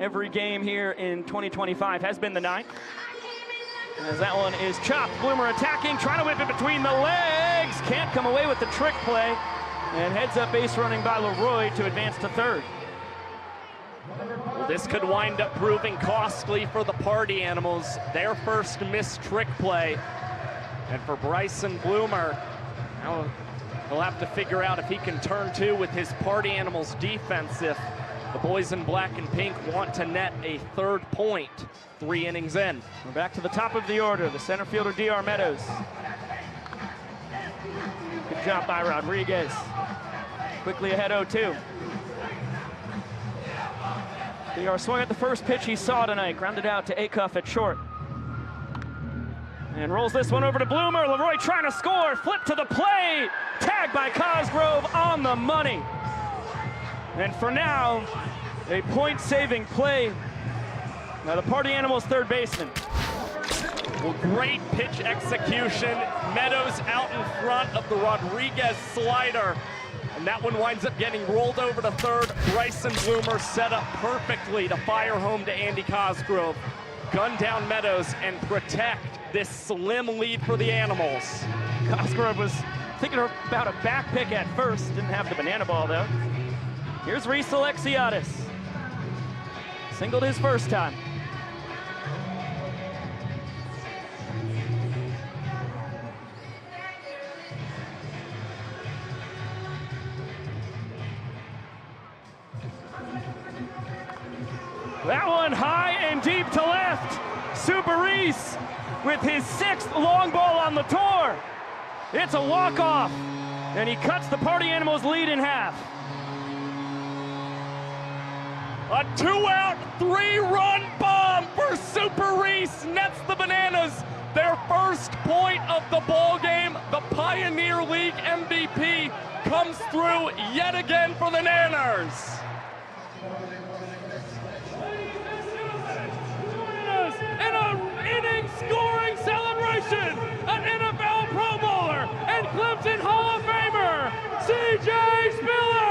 every game here in 2025 has been the 9th. As that one is chopped. Bloomer attacking, trying to whip it between the legs. Can't come away with the trick play. And heads up base running by Leroy to advance to third. Well, this could wind up proving costly for the Party Animals. Their first missed trick play. And for Bryson Bloomer, now he'll have to figure out if he can turn two with his Party Animals defense if the boys in black and pink want to net a third point 3 innings in. We're back to the top of the order. The center fielder, D.R. Meadows. Good job by Rodriguez. Quickly ahead 0-2. D.R. swung at the first pitch he saw tonight. Grounded out to Acuff at short. And rolls this one over to Bloomer. Leroy trying to score. Flip to the plate. Tagged by Cosgrove on the money. And for now, a point-saving play. Now the Party Animals third baseman. Well, great pitch execution. Meadows out in front of the Rodriguez slider. And that one winds up getting rolled over to third. Bryson Bloomer set up perfectly to fire home to Andy Cosgrove. Gun down Meadows and protect this slim lead for the Animals. Cosgrove was thinking about a back pick at first. Didn't have the Banana Ball, though. Here's Reese Alexiadis. Singled his first time. That one high and deep to left. Super Reese with his 6th long ball on the tour. It's a walk-off, and he cuts the Party Animals lead in half. A 2-out, 3-run bomb for Super Reese nets the Bananas their first point of the ball game. The Pioneer League MVP comes through yet again for the Nanners. In an inning scoring celebration, an NFL Pro Bowler and Clemson Hall of Famer, C.J. Spiller!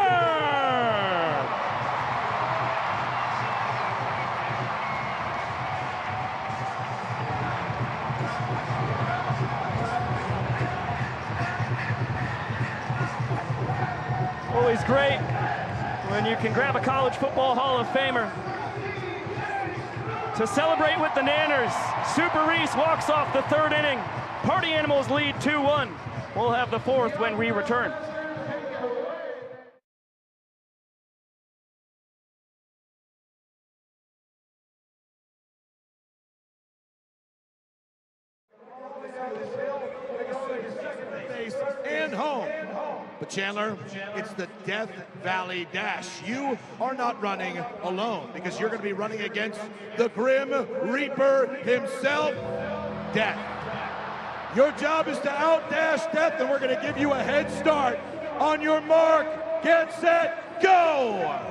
Always great when you can grab a college football Hall of Famer to celebrate with the Nanners. Super Reese walks off the 3rd inning. Party Animals lead 2-1. We'll have the 4th when we return. And home. But Chandler, it's the Death Valley Dash. You are not running alone because you're going to be running against the Grim Reaper himself, Death. Your job is to outdash Death, and we're going to give you a head start. On your mark, get set, go!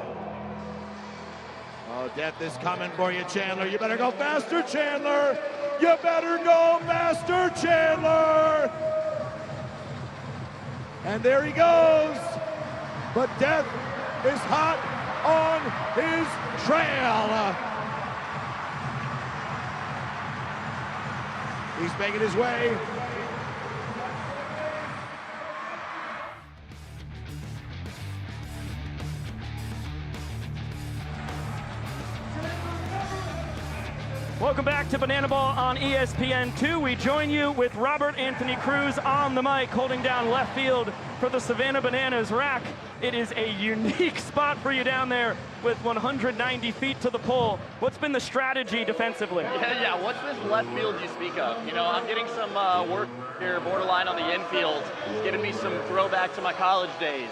Oh, Death is coming for you, Chandler. You better go faster, Chandler. You better go faster, Chandler. And there he goes. but death is hot on his trail. He's making his way. Welcome back to Banana Ball on ESPN2. We join you with Robert Anthony Cruz on the mic, holding down left field for the Savannah Bananas. Rack, it is a unique spot for you down there with 190 feet to the pole. What's been the strategy defensively? Yeah, what's this left field you speak of? You know, I'm getting some work here, borderline on the infield. It's giving me some throwback to my college days.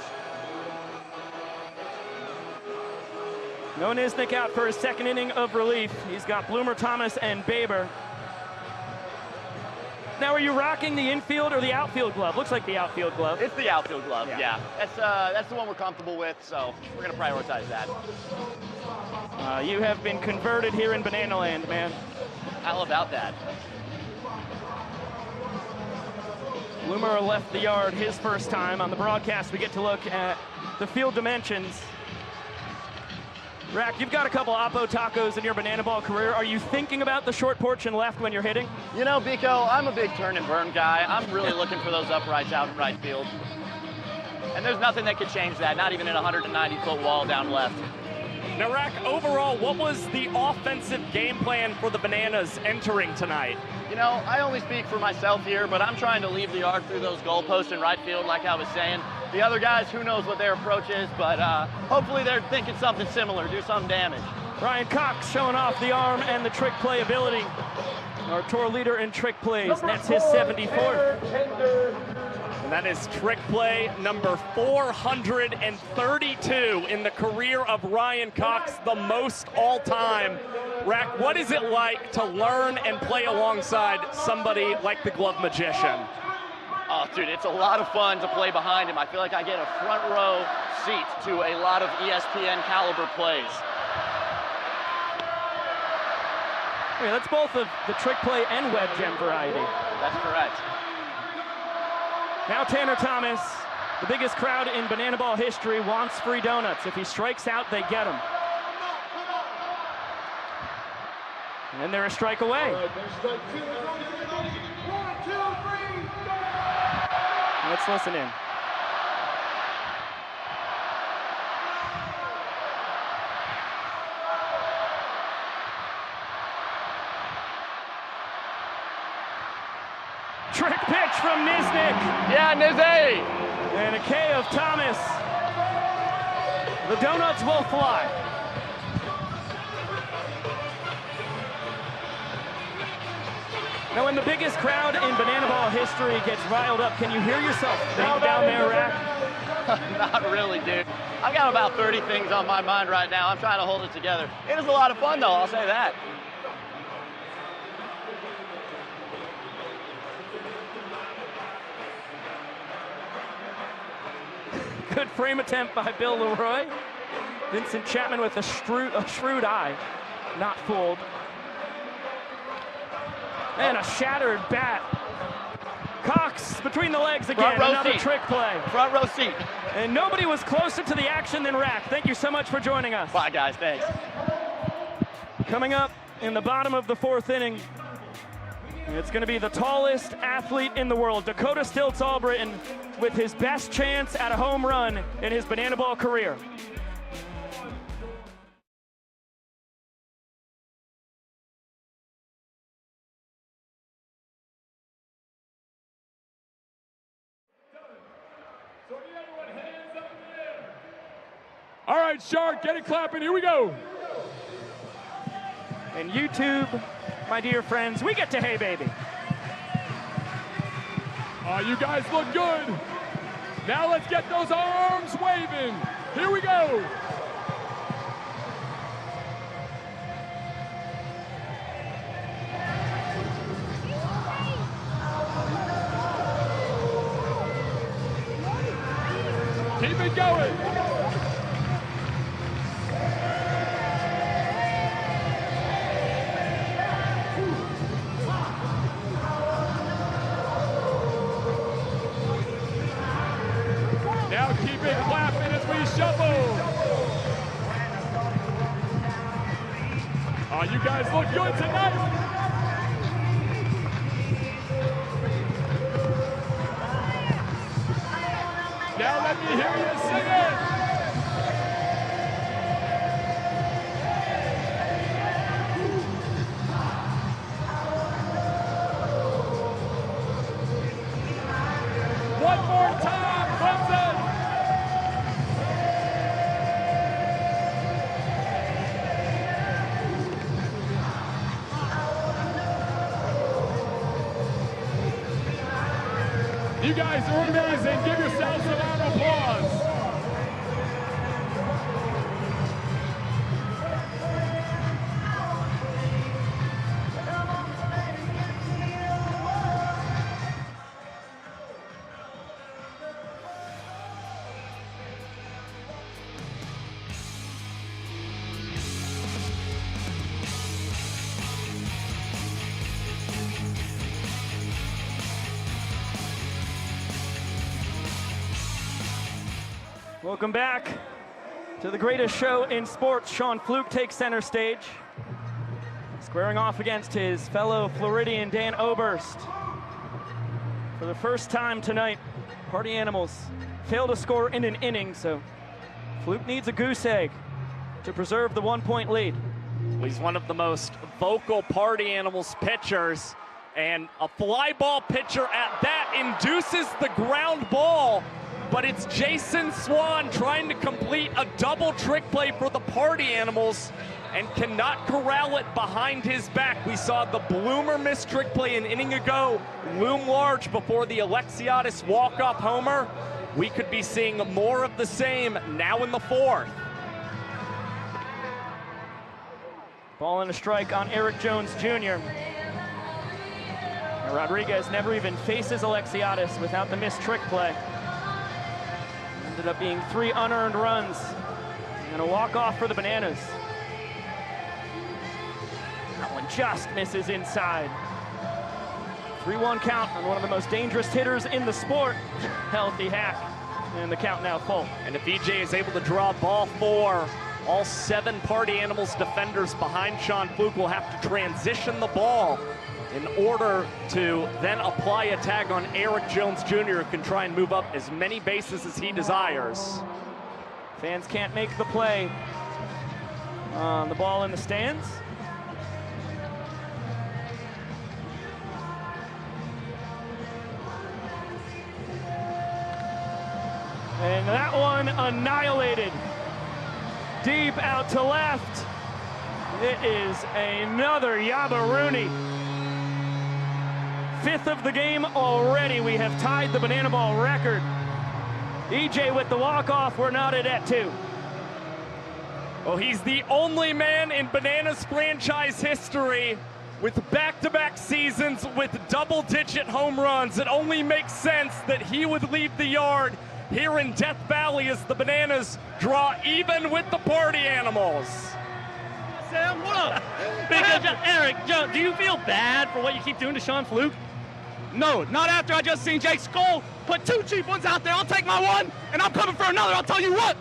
No Nisnik out for his second inning of relief. He's got Bloomer, Thomas, and Baber. Now, are you rocking the infield or the outfield glove? Looks like the outfield glove. It's the outfield glove, yeah. That's the one we're comfortable with, so we're going to prioritize that. You have been converted here in Banana Land, man. How about that? Bloomer left the yard his first time. On the broadcast, we get to look at the field dimensions. Rack, you've got a couple Oppo tacos in your Banana Ball career. Are you thinking about the short porch and left when you're hitting? You know, Biko, I'm a big turn and burn guy. I'm really looking for those uprights out in right field. And there's nothing that could change that, not even in a 190-foot wall down left. Now, Rack, overall, what was the offensive game plan for the Bananas entering tonight? You know, I only speak for myself here, but I'm trying to leave the yard through those goalposts in right field, like I was saying. The other guys, who knows what their approach is, but hopefully they're thinking something similar, do some damage. Ryan Cox showing off the arm and the trick play ability. Our tour leader in trick plays. That's his 74th. And that is trick play number 432 in the career of Ryan Cox, the most all-time. Rack, what is it like to learn and play alongside somebody like the Glove Magician? Oh, dude, it's a lot of fun to play behind him. I feel like I get a front row seat to a lot of ESPN caliber plays. Yeah, that's both of the trick play and web gem variety. That's correct. Now Tanner Thomas, the biggest crowd in Banana Ball history, wants free donuts. If he strikes out, they get him. And they're a strike away. Let's listen in. Trick pitch from Nisnik. Yeah, Nizzy. And a K of Thomas. The donuts will fly. Now, when the biggest crowd in Banana Ball history gets riled up, can you hear yourself think down there, Rack? Not really, dude. I've got about 30 things on my mind right now. I'm trying to hold it together. It is a lot of fun, though, I'll say that. Good frame attempt by Bill Leroy. Vincent Chapman with a shrewd eye. Not fooled. And a shattered bat. Cox between the legs again. Another trick play. Front row seat. And nobody was closer to the action than Rack. Thank you so much for joining us. Bye, guys. Thanks. Coming up in the bottom of the fourth inning, it's going to be the tallest athlete in the world, Dakota Stilts Albritton, with his best chance at a home run in his Banana Ball career. All right, Shark, get it clapping. Here we go. And YouTube, my dear friends, we get to Hey Baby. You guys look good. Now let's get those arms waving. Here we go. Keep it going. Now keep it clapping as we shuffle. Oh, you guys look good tonight. Now let me hear you sing it. One more time, Clemson. You guys are amazing. Give yourselves a round of applause. Welcome back to the greatest show in sports. Sean Fluke takes center stage, squaring off against his fellow Floridian Dan Oberst. For the first time tonight, Party Animals fail to score in an inning, so Fluke needs a goose egg to preserve the 1-point lead. He's one of the most vocal Party Animals pitchers, and a fly ball pitcher at that induces the ground ball. But it's Jason Swan trying to complete a double trick play for the Party Animals and cannot corral it behind his back. We saw the Bloomer missed trick play an inning ago loom large before the Alexiadis walk-off homer. We could be seeing more of the same now in the fourth. Ball and a strike on Eric Jones Jr. And Rodriguez never even faces Alexiadis without the missed trick play. Ended up being 3 unearned runs and a walk-off for the Bananas. That one just misses inside. 3-1 count on one of the most dangerous hitters in the sport, Healthy Hack, and the count now full. And if EJ is able to draw ball 4, all 7 Party Animals defenders behind Sean Fluke will have to transition the ball in order to then apply a tag on Eric Jones Jr., who can try and move up as many bases as he desires. Fans can't make the play on the ball in the stands. And that one annihilated. Deep out to left. It is another Yabaruni. 5th of the game already. We have tied the Banana Ball record. EJ with the walk-off. We're knotted at 2. Well, he's the only man in Bananas franchise history with back-to-back seasons with double-digit home runs. It only makes sense that he would leave the yard here in Death Valley as the Bananas draw even with the Party Animals. Sam, what up? Eric, Joe, do you feel bad for what you keep doing to Sean Fluke? No, not after I just seen Jake Skull put 2 cheap ones out there. I'll take my one, and I'm coming for another. I'll tell you what.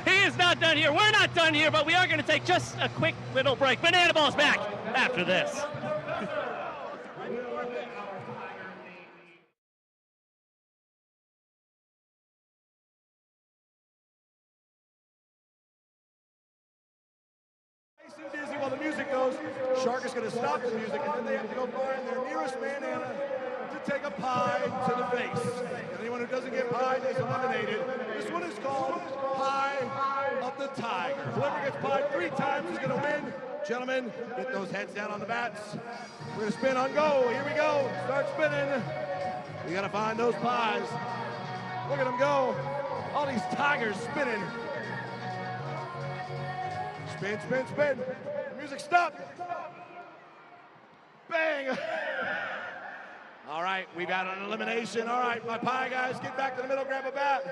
He is not done here. We're not done here, but we are going to take just a quick little break. Banana Ball's back after this. Disney, while the music goes, Shark is going to stop the music, and then they have to go find their nearest banana to take a pie to the face. And anyone who doesn't get pied is eliminated. This one is called Pie of the Tiger. Whoever gets pied 3 times is going to win. Gentlemen, get those heads down on the bats. We're going to spin on go. Here we go. Start spinning. We got to find those pies. Look at them go. All these tigers spinning. Spin, spin, spin. Music stop. Bang. All right, we got an elimination. All right, my pie guys, get back to the middle, grab a bat.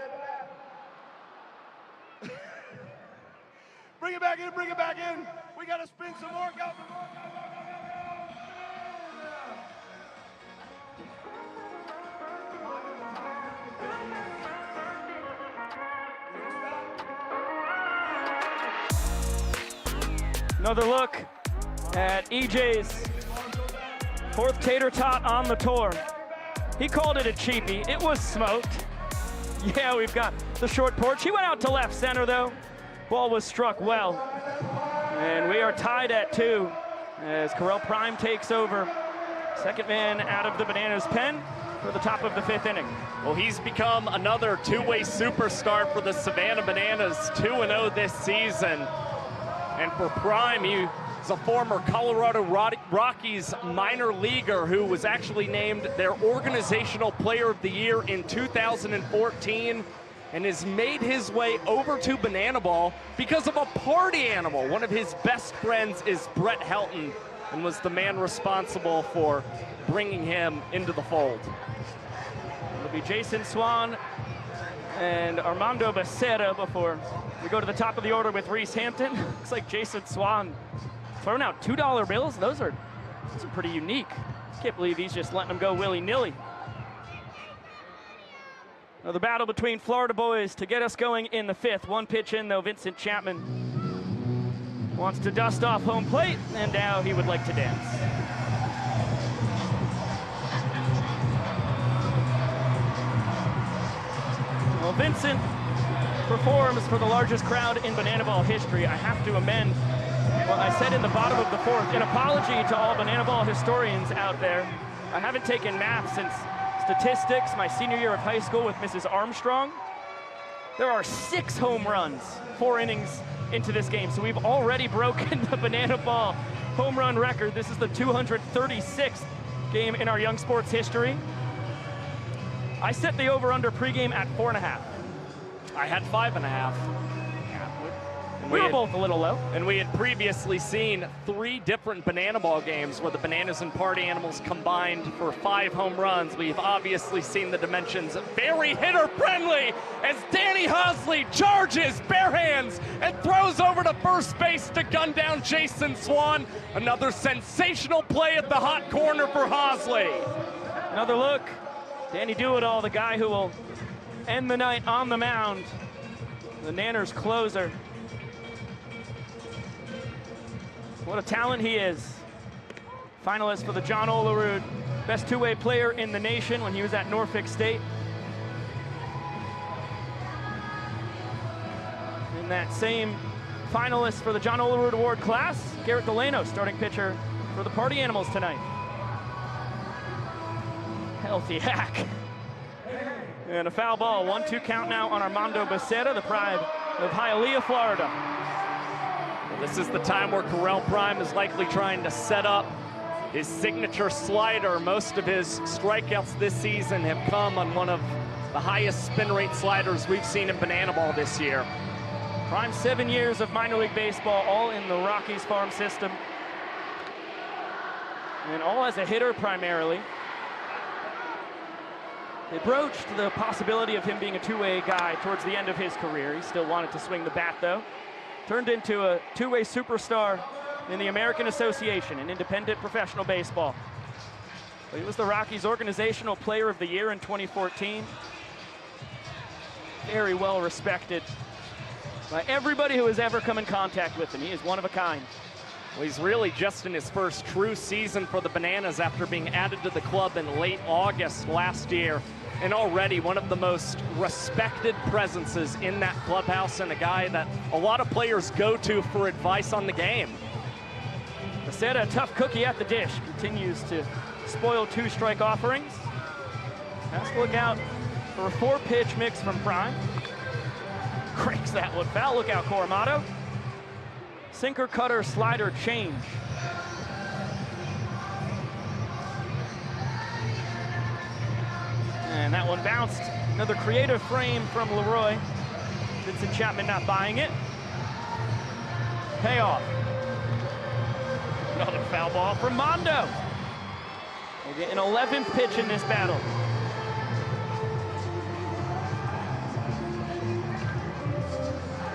Bring it back in, bring it back in. We got to spin some more. Go. Another look at EJ's fourth tater tot on the tour. He called it a cheapie. It was smoked. Yeah, we've got the short porch. He went out to left center, though. Ball was struck well. And we are tied at 2 as Correll Prime takes over. Second man out of the Bananas pen for the top of the 5th inning. Well, he's become another two-way superstar for the Savannah Bananas, 2-0 this season. And for Prime, he's a former Colorado Rockies minor leaguer who was actually named their Organizational Player of the Year in 2014 and has made his way over to Banana Ball because of a party animal. One of his best friends is Brett Helton and was the man responsible for bringing him into the fold. It'll be Jason Swan and Armando Becerra before we go to the top of the order with Reese Hampton. Looks like Jason Swan throwing out $2 bills. Those are pretty unique. Can't believe he's just letting them go willy-nilly. Now the battle between Florida boys to get us going in the 5th. One pitch in, though. Vincent Chapman wants to dust off home plate, and now he would like to dance. Well, Vincent performs for the largest crowd in Banana Ball history. I have to amend what I said in the bottom of the 4th. An apology to all Banana Ball historians out there. I haven't taken math since statistics my senior year of high school with Mrs. Armstrong. There are 6 home runs, 4 innings into this game. So we've already broken the Banana Ball home run record. This is the 236th game in our young sports history. I set the over-under pregame at 4.5. I had 5.5. We were both a little low. And we had previously seen 3 different Banana Ball games where the Bananas and Party Animals combined for 5 home runs. We've obviously seen the dimensions very hitter-friendly as Danny Hosley charges bare hands and throws over to first base to gun down Jason Swan. Another sensational play at the hot corner for Hosley. Another look. Danny Do-It-All, the guy who will end the night on the mound. The Nanners closer. What a talent he is. Finalist for the John Olerud Best Two-Way Player in the Nation when he was at Norfolk State. In that same finalist for the John Olerud Award class, Garrett Delano, starting pitcher for the Party Animals tonight. Healthy hack. And a foul ball, 1-2 count now on Armando Becerra, the pride of Hialeah, Florida. This is the time where Correll Prime is likely trying to set up his signature slider. Most of his strikeouts this season have come on one of the highest spin rate sliders we've seen in Banana Ball this year. Prime 7 years of minor league baseball, all in the Rockies farm system. And all as a hitter primarily. They broached the possibility of him being a two-way guy towards the end of his career. He still wanted to swing the bat, though. Turned into a two-way superstar in the American Association in independent professional baseball. He was the Rockies Organizational Player of the Year in 2014. Very well respected by everybody who has ever come in contact with him. He is one of a kind. Well, he's really just in his first true season for the Bananas after being added to the club in late August last year. And already one of the most respected presences in that clubhouse and a guy that a lot of players go to for advice on the game. Becerra, a tough cookie at the dish, continues to spoil 2-strike offerings. Has to look out for a 4-pitch mix from Prime. Cranks that one foul. Look out, Coramado. Sinker, cutter, slider, change. And that one bounced. Another creative frame from Leroy. Vincent Chapman not buying it. Payoff. Another foul ball from Mondo. We'll get an 11th pitch in this battle.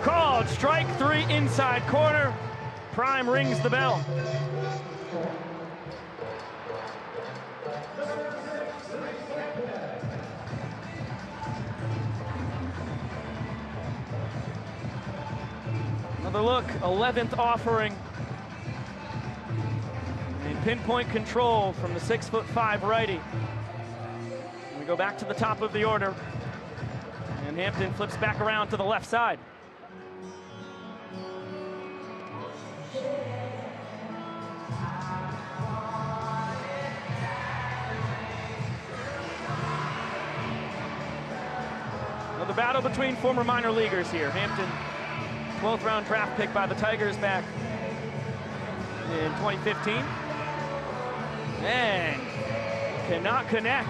Called strike 3 inside corner. Prime rings the bell. Another look, 11th offering pinpoint control from the 6'5" righty. We go back to the top of the order. And Hampton flips back around to the left side. Well, the battle between former minor leaguers here. Hampton, 12th round draft pick by the Tigers back in 2015. And cannot connect.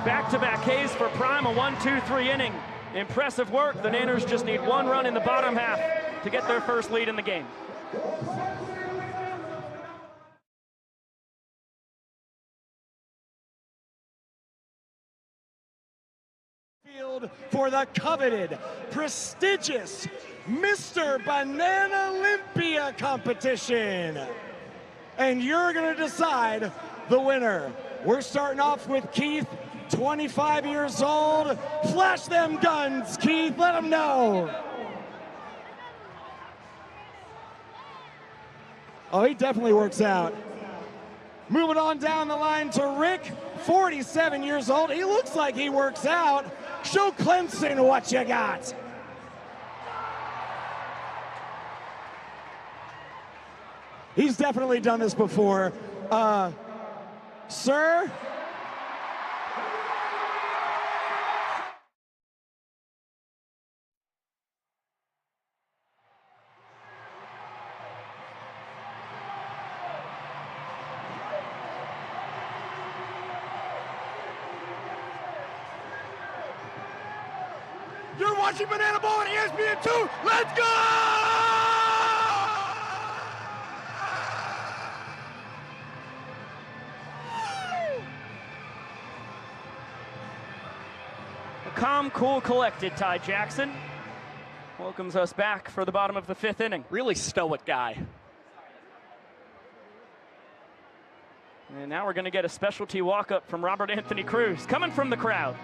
Back-to-back Ks for Prime, a 1-2-3 inning. Impressive work. The Nanners just need one run in the bottom half to get their first lead in the game. Field for the coveted, prestigious Mr. Banana Olympia competition. And you're going to decide the winner. We're starting off with Keith, 25 years old. Flash them guns, Keith, let them know. Oh, he definitely works out. Moving on down the line to Rick, 47 years old. He looks like he works out. Show Clemson what you got. He's definitely done this before. Sir? You're watching Banana Ball on ESPN 2. Let's go! Calm, cool, collected Ty Jackson welcomes us back for the bottom of the 5th inning. Really stoic guy. And now we're going to get a specialty walk-up from Robert Anthony Cruz, coming from the crowd.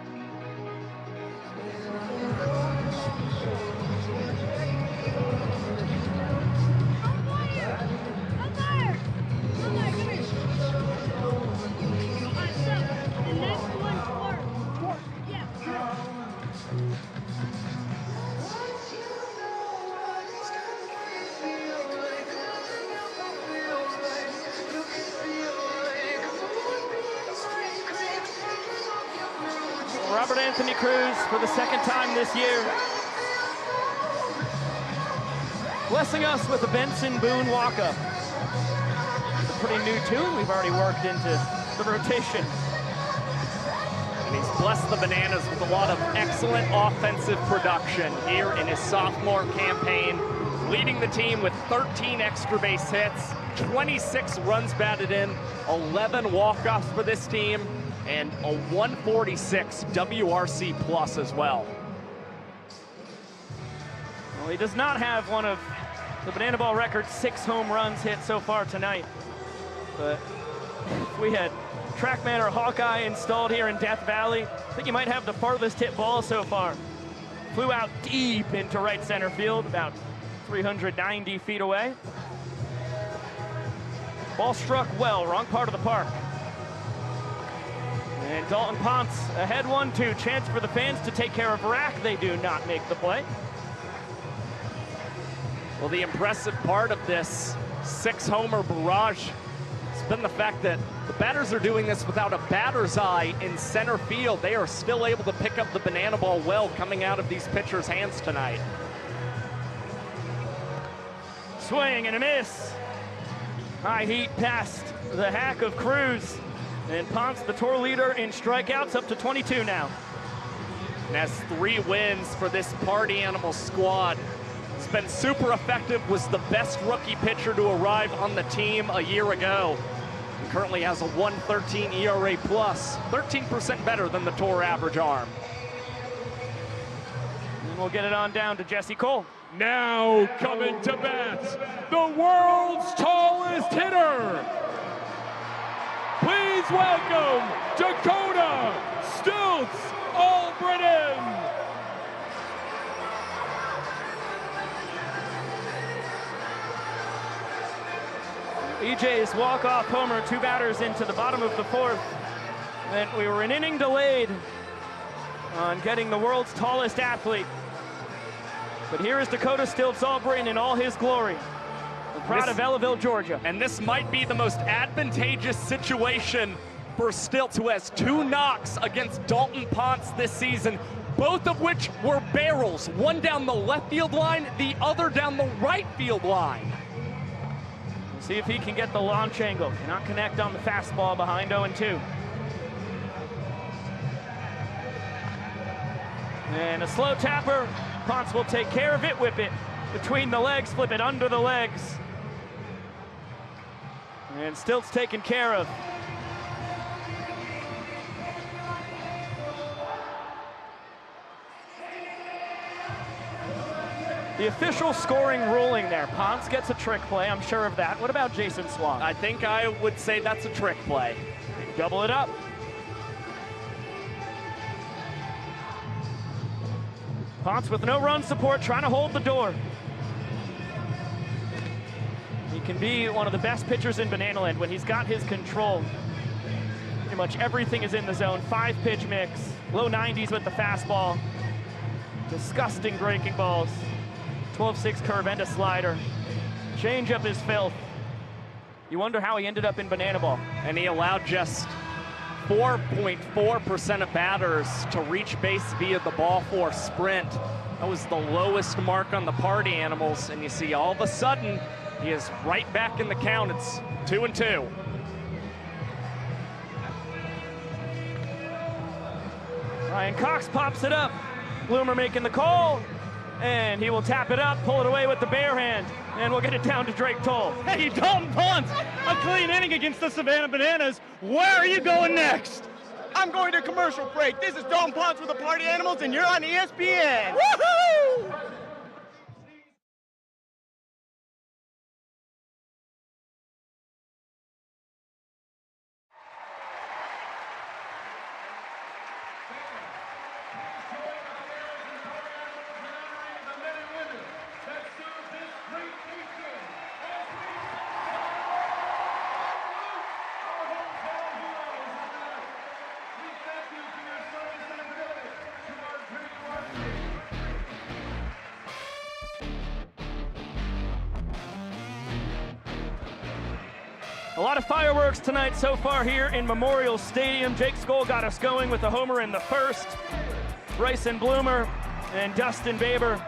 Robert Anthony Cruz for the 2nd time this year, blessing us with a Benson Boone walk-up. It's a pretty new tune we've already worked into the rotation. And he's blessed the Bananas with a lot of excellent offensive production here in his sophomore campaign, leading the team with 13 extra base hits, 26 runs batted in, 11 walk-offs for this team, and a 146 WRC plus as well. Well, he does not have one of the Banana Ball record's 6 home runs hit so far tonight. But if we had Trackman or Hawkeye installed here in Death Valley, I think he might have the farthest hit ball so far. Flew out deep into right center field, about 390 feet away. Ball struck well, wrong part of the park. And Dalton Ponce ahead 1-2. Chance for the fans to take care of Rack. They do not make the play. Well, the impressive part of this 6-homer barrage has been the fact that the batters are doing this without a batter's eye in center field. They are still able to pick up the Banana Ball well coming out of these pitchers' hands tonight. Swing and a miss. High heat past the hack of Cruz. And Ponce, the tour leader in strikeouts, up to 22 now. And has 3 wins for this Party Animal squad. He's been super effective, was the best rookie pitcher to arrive on the team a year ago. He currently has a 1.13 ERA plus, 13% better than the tour average arm. And we'll get it on down to Jesse Cole. Now coming to bat, the world's tallest hitter. Please welcome Dakota Stutz Albritton. EJ's walk-off homer, 2 batters into the bottom of the 4th. And we were an inning delayed on getting the world's tallest athlete. But here is Dakota Stiltz-Albritton in all his glory. We're proud of Ellaville, Georgia. And this might be the most advantageous situation for Stiltz, who has 2 knocks against Dalton Ponce this season, both of which were barrels. One down the left field line, the other down the right field line. We'll see if he can get the launch angle. Cannot connect on the fastball behind 0-2. And a slow tapper. Ponce will take care of it, whip it between the legs, flip it under the legs. And Stiltz taken care of. The official scoring ruling there. Ponce gets a trick play, I'm sure of that. What about Jason Swan? I think I would say that's a trick play. Double it up. Ponce with no run support, trying to hold the door. He can be one of the best pitchers in Bananaland when he's got his control. Pretty much everything is in the zone. 5-pitch mix, low 90s with the fastball. Disgusting breaking balls. 12-6 curve and a slider. Changeup is filth. You wonder how he ended up in Banana Ball. And he allowed just 4.4% of batters to reach base via the ball 4 sprint. That was the lowest mark on the Party Animals, and you see all of a sudden he is right back in the count. It's 2-2. Ryan Cox pops it up. Bloomer making the call, and he will tap it up, pull it away with the bare hand, and we'll get it down to Drake Toll. Hey, Dalton Ponce, a clean inning against the Savannah Bananas. Where are you going next? I'm going to commercial break. This is Dalton Ponce with the Party Animals, and you're on ESPN. Woohoo! A lot of fireworks tonight so far here in Memorial Stadium. Jake Skoll got us going with a homer in the 1st. Bryson Bloomer and Dustin Baber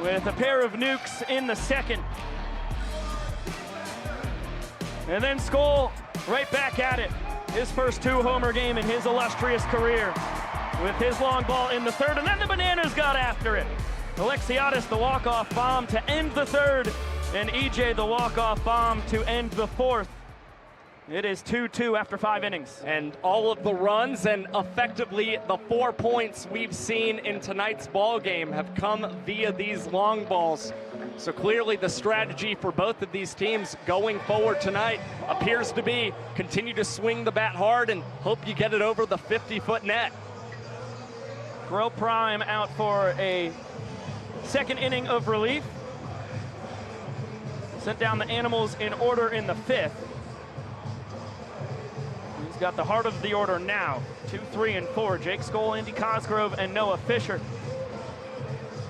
with a pair of nukes in the 2nd. And then Skoll right back at it. His first 2-homer game in his illustrious career with his long ball in the 3rd. And then the Bananas got after it. Alexiadis, the walk-off bomb to end the 3rd. And EJ, the walk-off bomb to end the 4th. It is 2-2 after 5 innings. And all of the runs and effectively the 4 points we've seen in tonight's ball game have come via these long balls. So clearly the strategy for both of these teams going forward tonight appears to be continue to swing the bat hard and hope you get it over the 50-foot net. Crow Prime out for a 2nd inning of relief. Sent down the Animals in order in the 5th. He's got the heart of the order now. 2, 3, and 4. Jake Skoll, Andy Cosgrove, and Noah Fisher.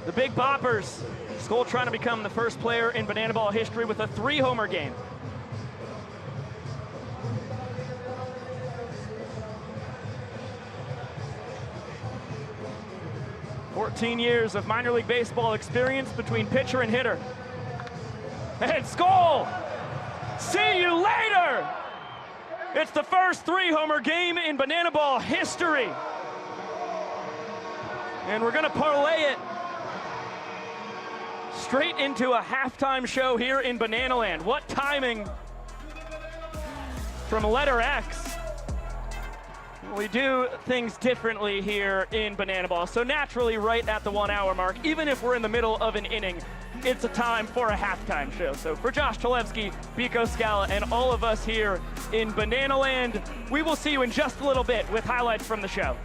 The Big Boppers. Skoll trying to become the first player in Banana Ball history with a 3-homer game. "14 years of minor league baseball experience between pitcher and hitter." And Skoll, see you later! It's the first 3-homer game in Banana Ball history. And we're gonna parlay it straight into a halftime show here in Bananaland. What timing from letter X. We do things differently here in Banana Ball. So naturally, right at the 1-hour mark, even if we're in the middle of an inning, it's a time for a halftime show. So for Josh Talevsky, Biko Scala, and all of us here in Bananaland, we will see you in just a little bit with highlights from the show.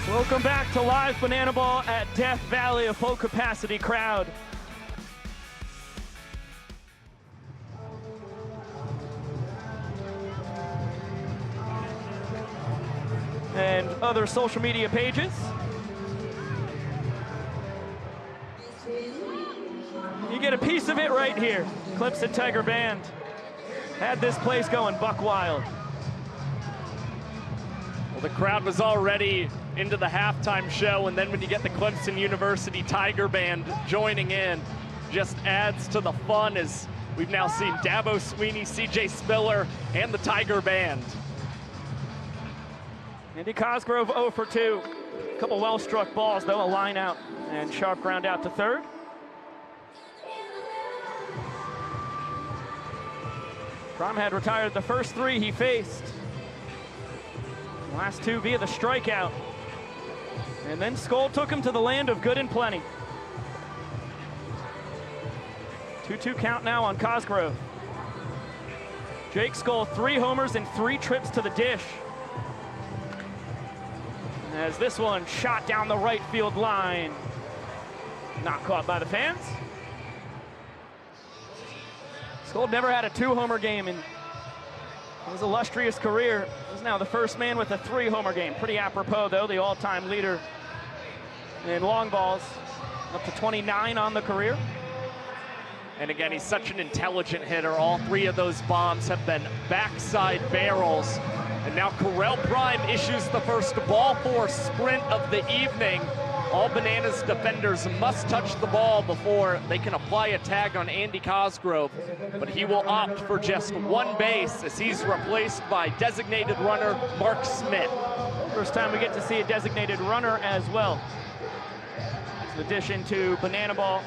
Welcome back to live Banana Ball at Death Valley, a full capacity crowd. And other social media pages. You get a piece of it right here. Clemson Tiger Band had this place going buck wild. Well, the crowd was already into the halftime show, and then when you get the Clemson University Tiger Band joining in, just adds to the fun, as we've now seen Dabo Sweeney, CJ Spiller, and the Tiger Band. Andy Cosgrove 0 for 2. A couple well-struck balls, though, a line out and sharp ground out to third. Prime had retired the first 3 he faced. Last 2 via the strikeout. And then Skoll took him to the land of good and plenty. 2-2 count now on Cosgrove. Jake Skoll, 3 homers and 3 trips to the dish. As this one shot down the right field line. Not caught by the fans. Skoll never had a 2-homer game in his illustrious career. He's now the first man with a 3-homer game. Pretty apropos, though, the all-time leader in long balls, up to 29 on the career. And again, he's such an intelligent hitter. All 3 of those bombs have been backside barrels. And now Correll Prime issues the first ball 4 sprint of the evening. All Bananas defenders must touch the ball before they can apply a tag on Andy Cosgrove, but he will opt for just 1 base as he's replaced by designated runner Mark Smith. First time we get to see a designated runner as well. In addition to Banana Ball,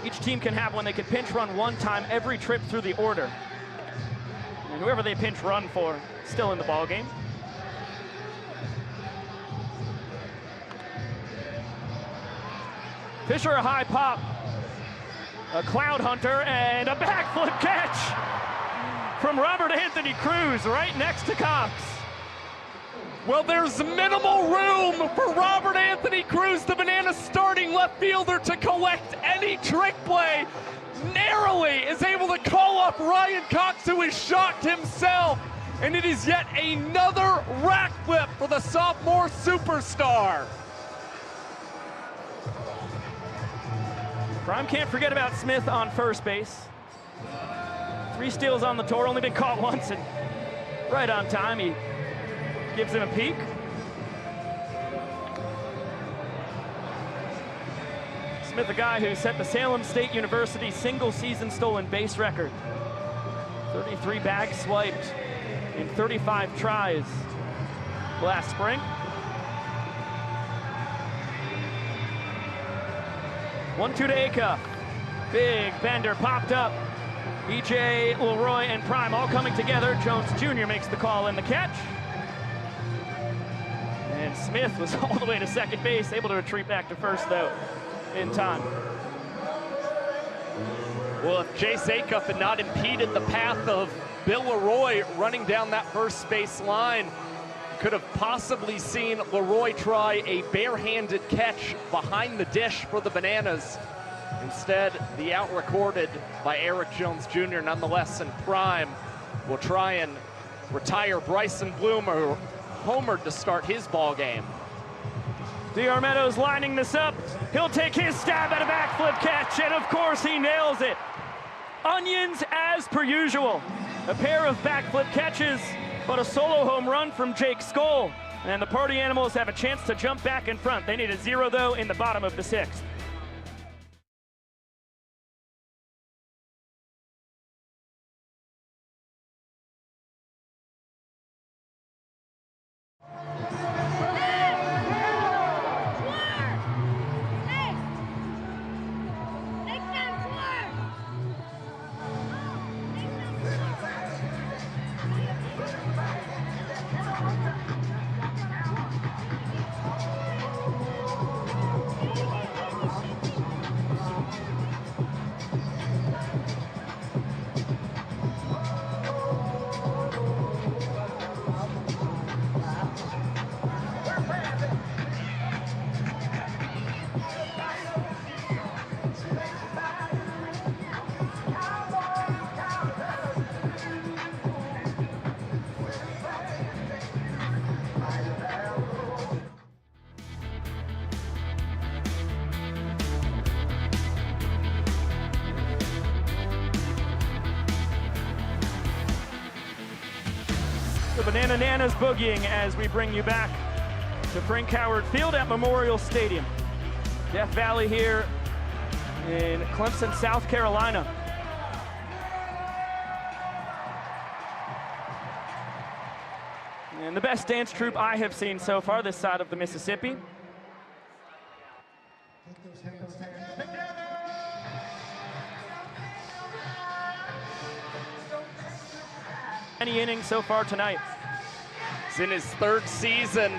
each team can have one. They can pinch run 1 time every trip through the order. And whoever they pinch run for, still in the ball game. Fisher a high pop, a cloud hunter, and a backflip catch from Robert Anthony Cruz right next to Cox. Well, there's minimal room for Robert Anthony Cruz, the Bananas starting left fielder, to collect any trick play. Narrowly is able to call up Ryan Cox, who is shocked himself. And it is yet another rack flip for the sophomore superstar. Prime can't forget about Smith on first base. 3 steals on the tour, only been caught once, and right on time, he gives him a peek. Smith, a guy who set the Salem State University single-season stolen base record. 33 bags swiped in 35 tries last spring. 1-2 to Acuff. Big bender popped up. EJ, Leroy, and Prime all coming together. Jones Jr. makes the call and the catch. And Smith was all the way to second base, able to retreat back to first, though, in time. Well, if Jace Acuff had not impeded the path of Bill Leroy running down that first base line, could have possibly seen Leroy try a barehanded catch behind the dish for the Bananas. Instead, the out recorded by Eric Jones Jr. nonetheless, and Prime will try and retire Bryson Bloom, who homered to start his ball game. DR Meadows lining this up. He'll take his stab at a backflip catch, and of course he nails it. Onions as per usual. A pair of backflip catches, but a solo home run from Jake Skoll. And the Party Animals have a chance to jump back in front. They need a 0, though, in the bottom of the 6th. Banana Nanas boogieing as we bring you back to Frank Howard Field at Memorial Stadium. Death Valley here in Clemson, South Carolina. And the best dance troupe I have seen so far this side of the Mississippi. Any innings so far tonight? It's in his 3rd season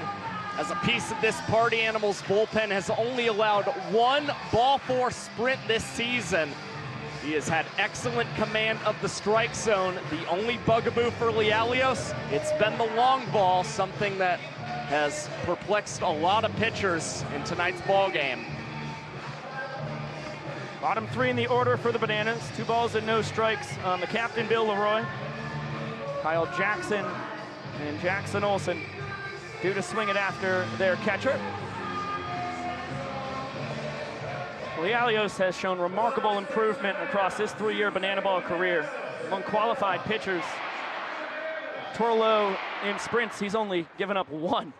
as a piece of this Party Animals bullpen, has only allowed 1 ball four sprint this season. He has had excellent command of the strike zone. The only bugaboo for Lealios, it's been the long ball, something that has perplexed a lot of pitchers in tonight's ball game. Bottom 3 in the order for the Bananas. 2 balls and no strikes on the captain, Bill Leroy. Kyle Jackson and Jackson Olsen due to swing it after their catcher. Lealios has shown remarkable improvement across his 3-year banana ball career. Among qualified pitchers, Torlow in sprints, he's only given up 1.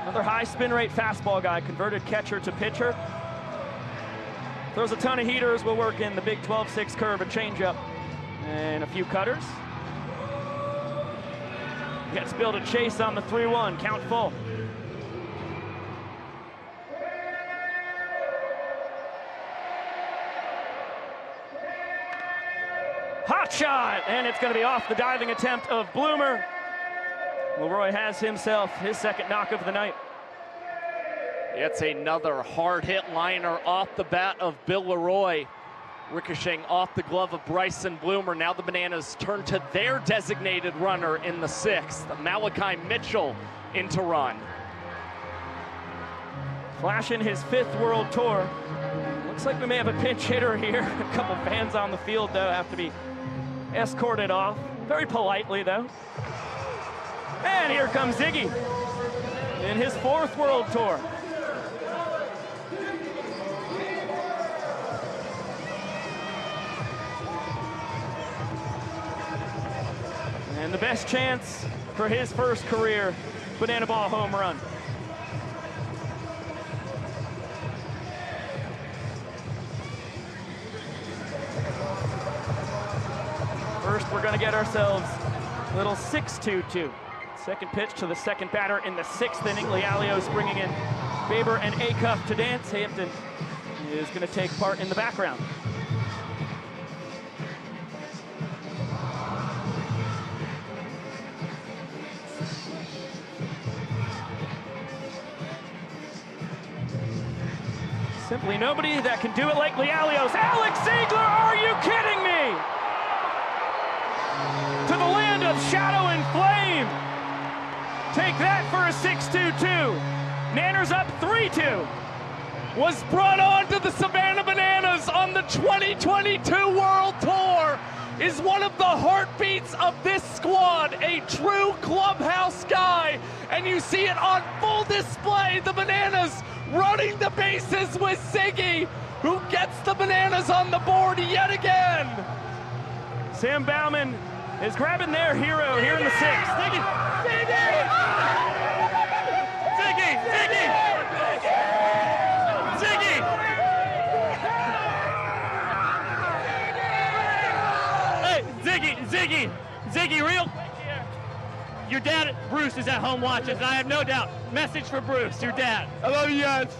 Another high spin rate fastball guy, converted catcher to pitcher. Throws a ton of heaters, will work in the big 12-6 curve, a changeup, and a few cutters. Gets Bill to chase on the 3-1, count full. Hot shot, and it's going to be off the diving attempt of Bloomer. Leroy has himself his 2nd knock of the night. It's another hard hit liner off the bat of Bill Leroy, ricocheting off the glove of Bryson Bloomer. Now the Bananas turn to their designated runner in the 6th, Malachi Mitchell into run. Flashing his 5th World Tour. Looks like we may have a pinch hitter here. A couple fans on the field, though, have to be escorted off. Very politely, though. And here comes Ziggy in his 4th World Tour. And the best chance for his first career banana ball home run. First, we're going to get ourselves a little 6-2-2. 2nd pitch to the 2nd batter in the 6th inning. Lealios bringing in Baber and Acuff to dance. Hampton is going to take part in the background. Simply nobody that can do it like Lealios. Alex Ziegler, are you kidding me? To the land of shadow and flame. Take that for a 6-2-2. Nanners up 3-2. Was brought on to the Savannah Bananas on the 2022 World Tour. Is one of the heartbeats of this squad, a true clubhouse guy. And you see it on full display, the Bananas running the bases with Ziggy, who gets the Bananas on the board yet again. Sam Bauman is grabbing their hero here in the 6th. Ziggy! Ziggy! Ziggy! Ziggy! Ziggy! Hey, Ziggy, real quick here. Your dad, Bruce, is at home watching, and I have no doubt. Message for Bruce, your dad. I love you guys.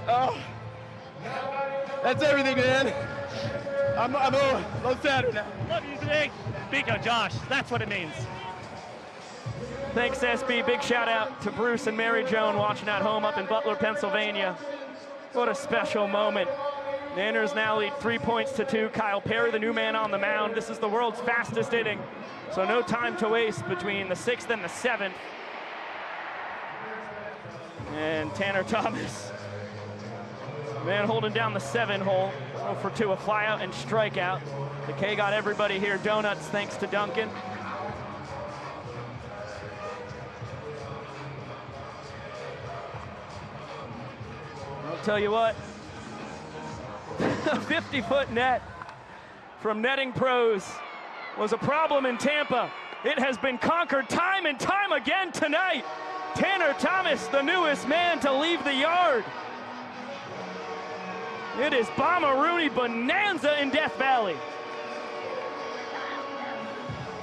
Oh, that's everything, man. I'm a little sad now. Love you, Zig. Biko, Josh, that's what it means. Thanks, SB. Big shout out to Bruce and Mary Joan watching at home up in Butler, Pennsylvania. What a special moment. Nanners now lead 3-2. Kyle Perry, the new man on the mound. This is the world's fastest inning, so no time to waste between the 6th and the 7th. And Tanner Thomas, man holding down the 7-hole. 0 for 2, a flyout and strikeout. The K got everybody here donuts thanks to Duncan. I'll tell you what, a 50-foot net from netting pros was a problem in Tampa. It has been conquered time and time again tonight. Tanner Thomas, the newest man to leave the yard. It is Bommaroonie bonanza in Death Valley.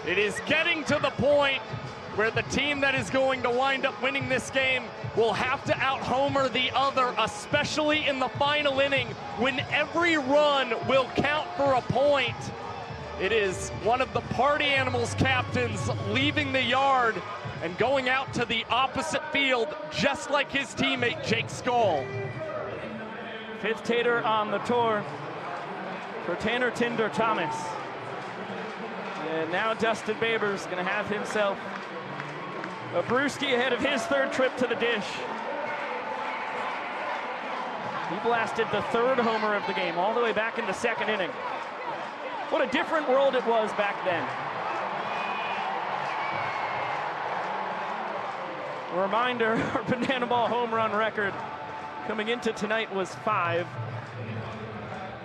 It is getting to the point where the team that is going to wind up winning this game will have to out-homer the other, especially in the final inning when every run will count for a point. It is one of the Party Animals captains leaving the yard and going out to the opposite field, just like his teammate Jake Skoll. Fifth tater on the tour for Tanner Tinder Thomas. And now Dustin Baber's gonna have himself a brewski ahead of his third trip to the dish. He blasted the third homer of the game all the way back in the second inning. What a different world it was back then. A reminder, our Banana Ball home run record coming into tonight was 5.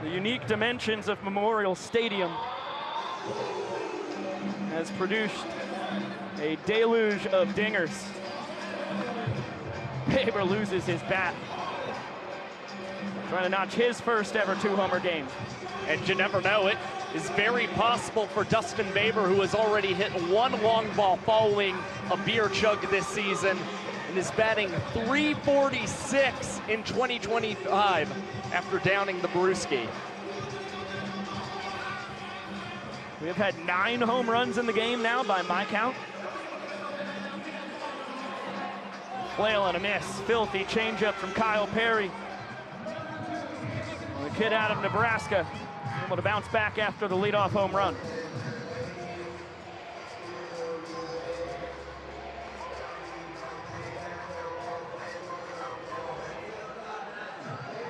The unique dimensions of Memorial Stadium has produced a deluge of dingers. Baber loses his bat, trying to notch his first ever 2-homer game. And you never know, it is very possible for Dustin Baber, who has already hit 1 long ball following a beer chug this season and is batting .346 in 2025 after downing the brewski. We have had 9 home runs in the game now by my count. Flail and a miss. Filthy changeup from Kyle Perry. The kid out of Nebraska, able to bounce back after the leadoff home run.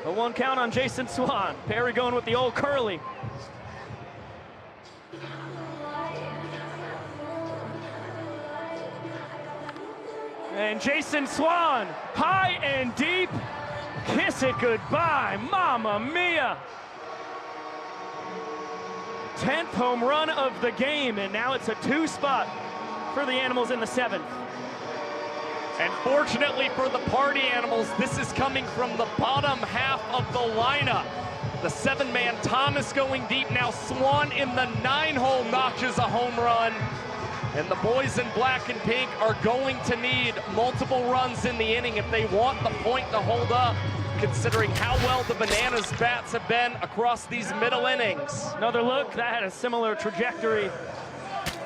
A 1 count on Jason Swan. Perry going with the old curly. And Jason Swan, high and deep, kiss it goodbye, mamma mia. 10th home run of the game, and now it's a 2 spot for the Animals in the 7th. And fortunately for the Party Animals, this is coming from the bottom half of the lineup. The 7-man Thomas going deep, now Swan in the 9-hole notches a home run. And the boys in black and pink are going to need multiple runs in the inning if they want the point to hold up, considering how well the Bananas bats have been across these middle innings. Another look, that had a similar trajectory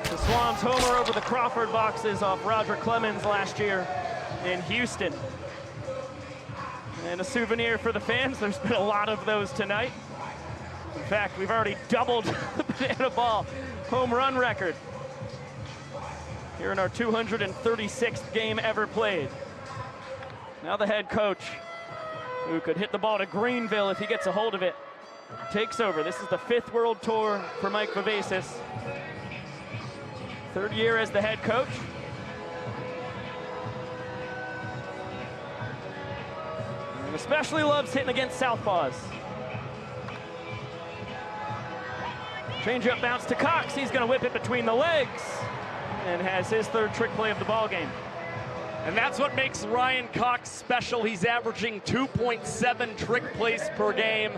to Swan's homer over the Crawford boxes off Roger Clemens last year in Houston. And a souvenir for the fans, there's been a lot of those tonight. In fact, we've already doubled the Banana Ball home run record here in our 236th game ever played. Now the head coach, who could hit the ball to Greenville if he gets a hold of it, takes over. This is the 5th World Tour for Mike Vivacis. 3rd year as the head coach. And especially loves hitting against southpaws. Changeup bounce to Cox. He's going to whip it between the legs and has his 3rd trick play of the ball game. And that's what makes Ryan Cox special. He's averaging 2.7 trick plays per game,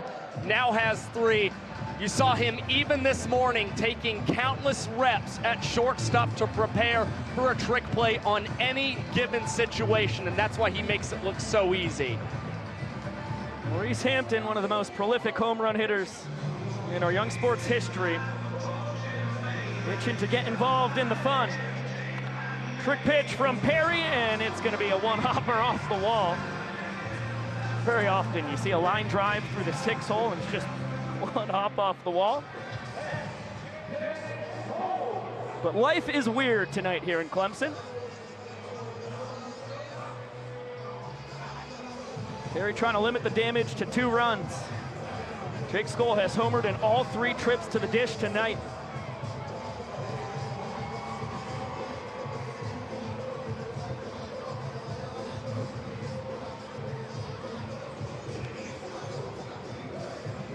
now has 3. You saw him even this morning taking countless reps at shortstop to prepare for a trick play on any given situation, and that's why he makes it look so easy. Maurice Hampton, one of the most prolific home run hitters in our young sports history, itching to get involved in the fun. Trick pitch from Perry, and it's going to be a 1-hopper off the wall. Very often you see a line drive through the 6 hole and it's just 1 hop off the wall. But life is weird tonight here in Clemson. Perry trying to limit the damage to 2 runs. Jake Skoll has homered in all 3 trips to the dish tonight.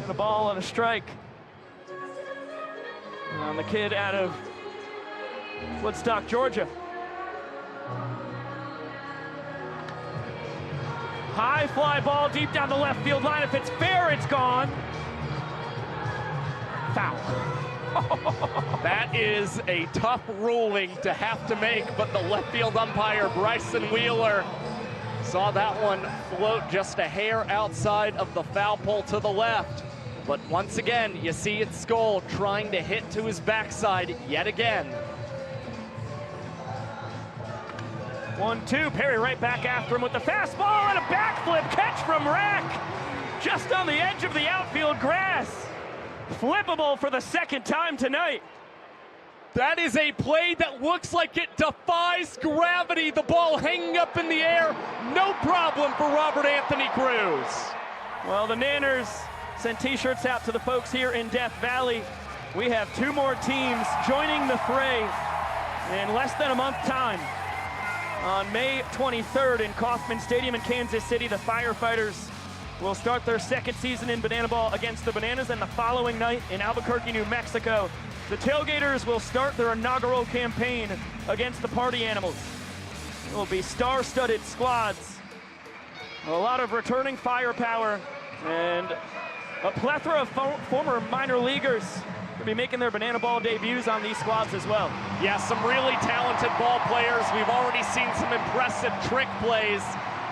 And a ball and a strike. on the kid out of Woodstock, Georgia. High fly ball deep down the left field line. If it's fair, it's gone. Foul. That is a tough ruling to have to make, but the left field umpire, Bryson Wheeler, saw that one float just a hair outside of the foul pole to the left. But once again, you see it's Skull trying to hit to his backside yet again. 1-2, Perry right back after him with the fastball and a backflip catch from Rack. Just on the edge of the outfield grass. Flippable for the second time tonight. That is a play that looks like it defies gravity. The ball hanging up in the air, no problem for Robert Anthony Cruz. Well, the Nanners sent t-shirts out to the folks here in Death Valley. We have 2 more teams joining the fray in less than a month's time. On May 23rd in Kauffman Stadium in Kansas City, the Firefighters will start their second season in Banana Ball against the Bananas, and the following night in Albuquerque, New Mexico, the Tailgaters will start their inaugural campaign against the Party Animals. It will be star-studded squads, a lot of returning firepower, and a plethora of former minor leaguers will be making their Banana Ball debuts on these squads as well. Yeah, some really talented ball players. We've already seen some impressive trick plays.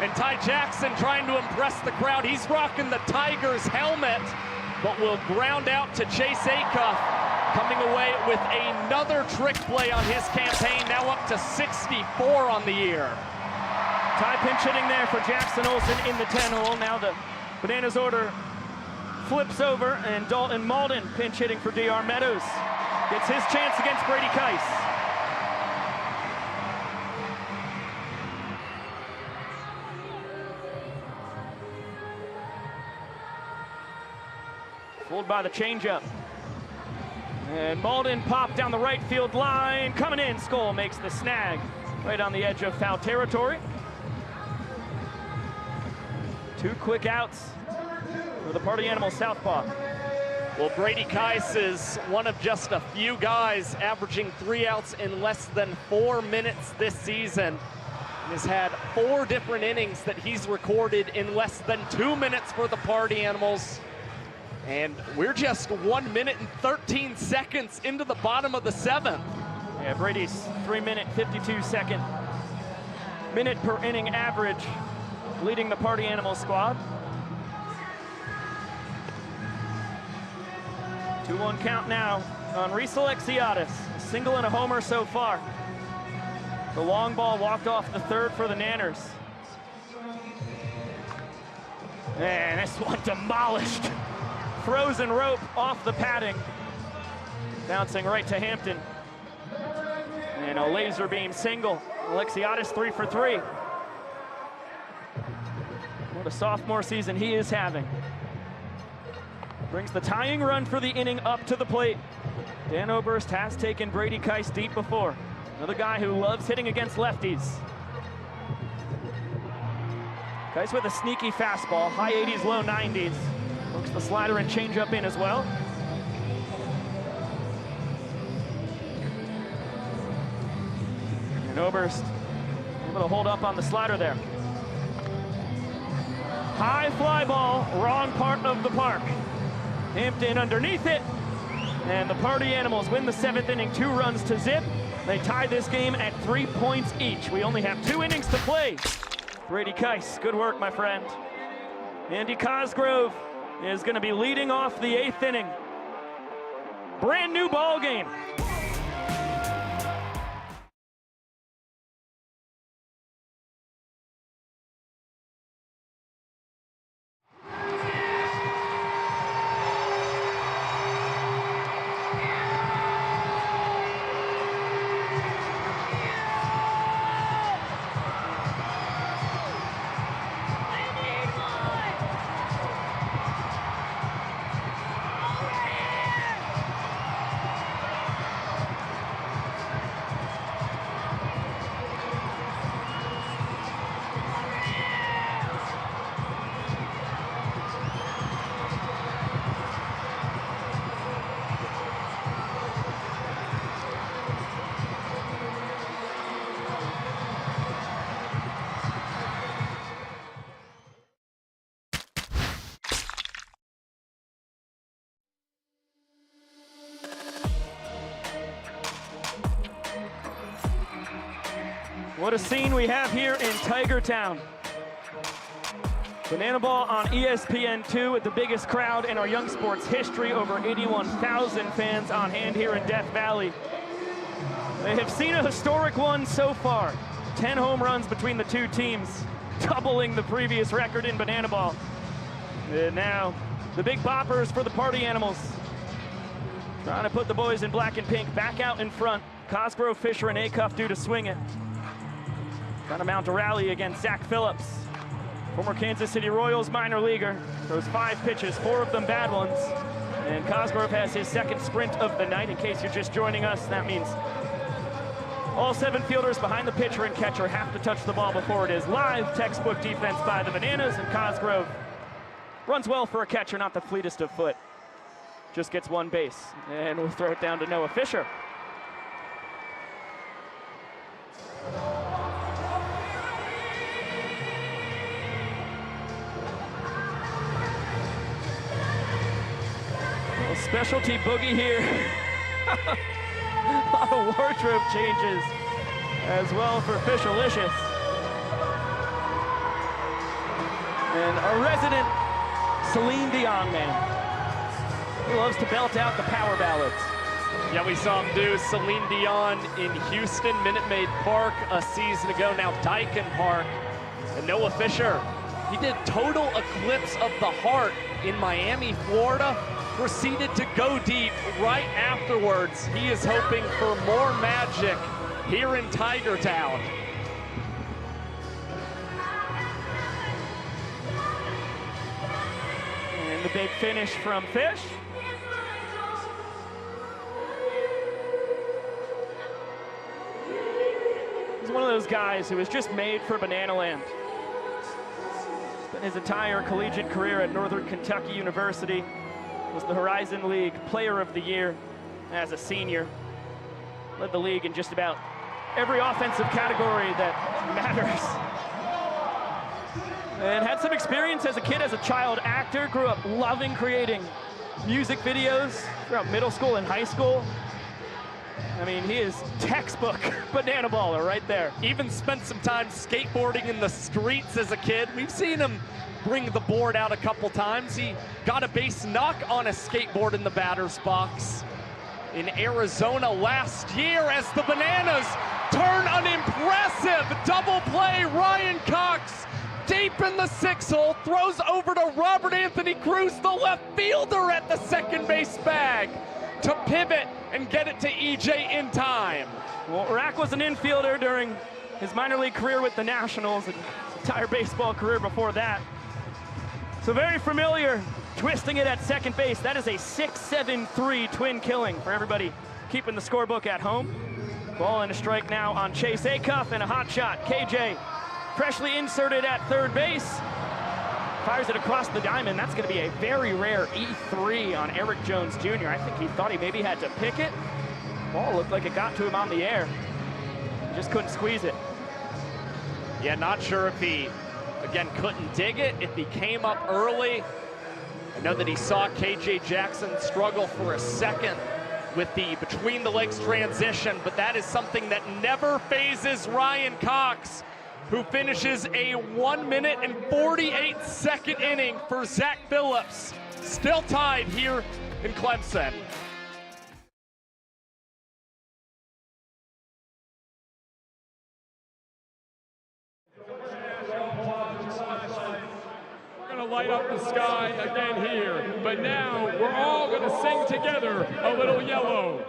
And Ty Jackson trying to impress the crowd. He's rocking the Tigers helmet, but will ground out to Chase Acuff, coming away with another trick play on his campaign, now up to 64 on the year. Ty pinch hitting there for Jackson Olsen in the 10-hole. Now the Bananas order flips over, and Dalton Malden pinch hitting for DR Meadows. Gets his chance against Brady Kice. Fooled by the changeup. And Malden popped down the right field line. Coming in, Skull makes the snag right on the edge of foul territory. 2 quick outs for the Party Animal southpaw. Well, Brady Kice is one of just a few guys averaging 3 outs in less than 4 minutes this season. And has had 4 different innings that he's recorded in less than 2 minutes for the Party Animals. And we're just 1 minute and 13 seconds into the bottom of the 7th. Yeah, Brady's 3-minute, 52-second minute per inning average, leading the Party Animal squad. 2-1 count now on Reese Alexiadis. A single and a homer so far. The long ball walked off the 3rd for the Nanners. And this one demolished. Frozen rope off the padding. Bouncing right to Hampton. And a laser beam single. Alexiadis 3 for 3. What a sophomore season he is having. Brings the tying run for the inning up to the plate. Dan Oberst has taken Brady Kice deep before. Another guy who loves hitting against lefties. Kice with a sneaky fastball, high 80s, low 90s. Works the slider and changeup in as well. And Oberst able to hold up on the slider there. High fly ball, wrong part of the park. Hampton underneath it, and the Party Animals win the 7th inning, 2 runs to zip. They tie this game at 3 points each. We only have 2 innings to play. Brady Kice, good work, my friend. Andy Cosgrove is going to be leading off the 8th inning. Brand new ball game. What a scene we have here in Tiger Town. Banana Ball on ESPN2 with the biggest crowd in our young sports history, over 81,000 fans on hand here in Death Valley. They have seen a historic one so far. 10 home runs between the two teams, doubling the previous record in Banana Ball. And now, the big boppers for the party animals. Trying to put the boys in black and pink back out in front. Cosgrove, Fisher, and Acuff due to swing it. Trying to mount a rally against Zach Phillips. Former Kansas City Royals minor leaguer. Throws 5 pitches, 4 of them bad ones. And Cosgrove has his second sprint of the night. In case you're just joining us, that means all 7 fielders behind the pitcher and catcher have to touch the ball before it is live. Textbook defense by the Bananas, and Cosgrove runs well for a catcher, not the fleetest of foot. Just gets 1 base, and we'll throw it down to Noah Fisher. Specialty boogie here. A lot of wardrobe changes as well for Fisherlicious. And a resident Celine Dion man. He loves to belt out the power ballads. Yeah, we saw him do Celine Dion in Houston, Minute Maid Park a season ago, now Daikin Park. And Noah Fisher, he did Total Eclipse of the Heart in Miami, Florida. Proceeded to go deep right afterwards. He is hoping for more magic here in Tiger Town. And the big finish from Fish. He's one of those guys who was just made for Banana Land. Spent his entire collegiate career at Northern Kentucky University. Was the Horizon League Player of the Year as a senior. Led the league in just about every offensive category that matters. And had some experience as a kid, as a child actor. Grew up loving creating music videos throughout middle school and high school. I mean, he is textbook banana baller right there. Even spent some time skateboarding in the streets as a kid. We've seen him bring the board out a couple times. He got a base knock on a skateboard in the batter's box in Arizona last year as the Bananas turn an impressive double play. Ryan Cox deep in the 6 hole, throws over to Robert Anthony Cruz, the left fielder at the second base bag, to pivot and get it to EJ in time. Well, Rack was an infielder during his minor league career with the Nationals and his entire baseball career before that. So very familiar, twisting it at second base. That is a 6-7-3 twin killing for everybody keeping the scorebook at home. Ball and a strike now on Chase Acuff, and a hot shot. KJ freshly inserted at third base. Fires it across the diamond. That's going to be a very rare E3 on Eric Jones Jr. I think he thought he maybe had to pick it. Ball looked like it got to him on the air. He just couldn't squeeze it. Yeah, not sure if he, again, couldn't dig it, if he came up early. I know that he saw KJ Jackson struggle for a second with the between the legs transition, but that is something that never phases Ryan Cox, who finishes a 1 minute and 48-second inning for Zach Phillips. Still tied here in Clemson. We're gonna light up the sky again here, but now we're all gonna sing together a little yellow.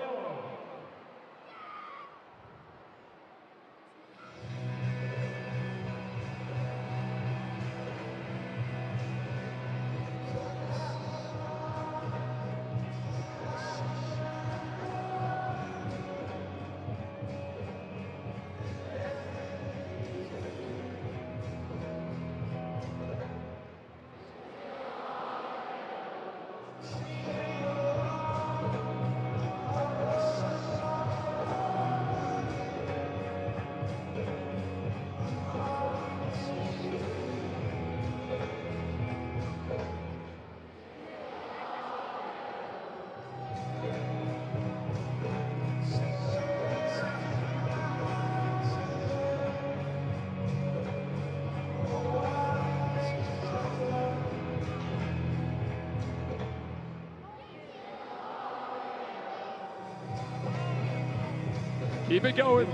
Keep it going.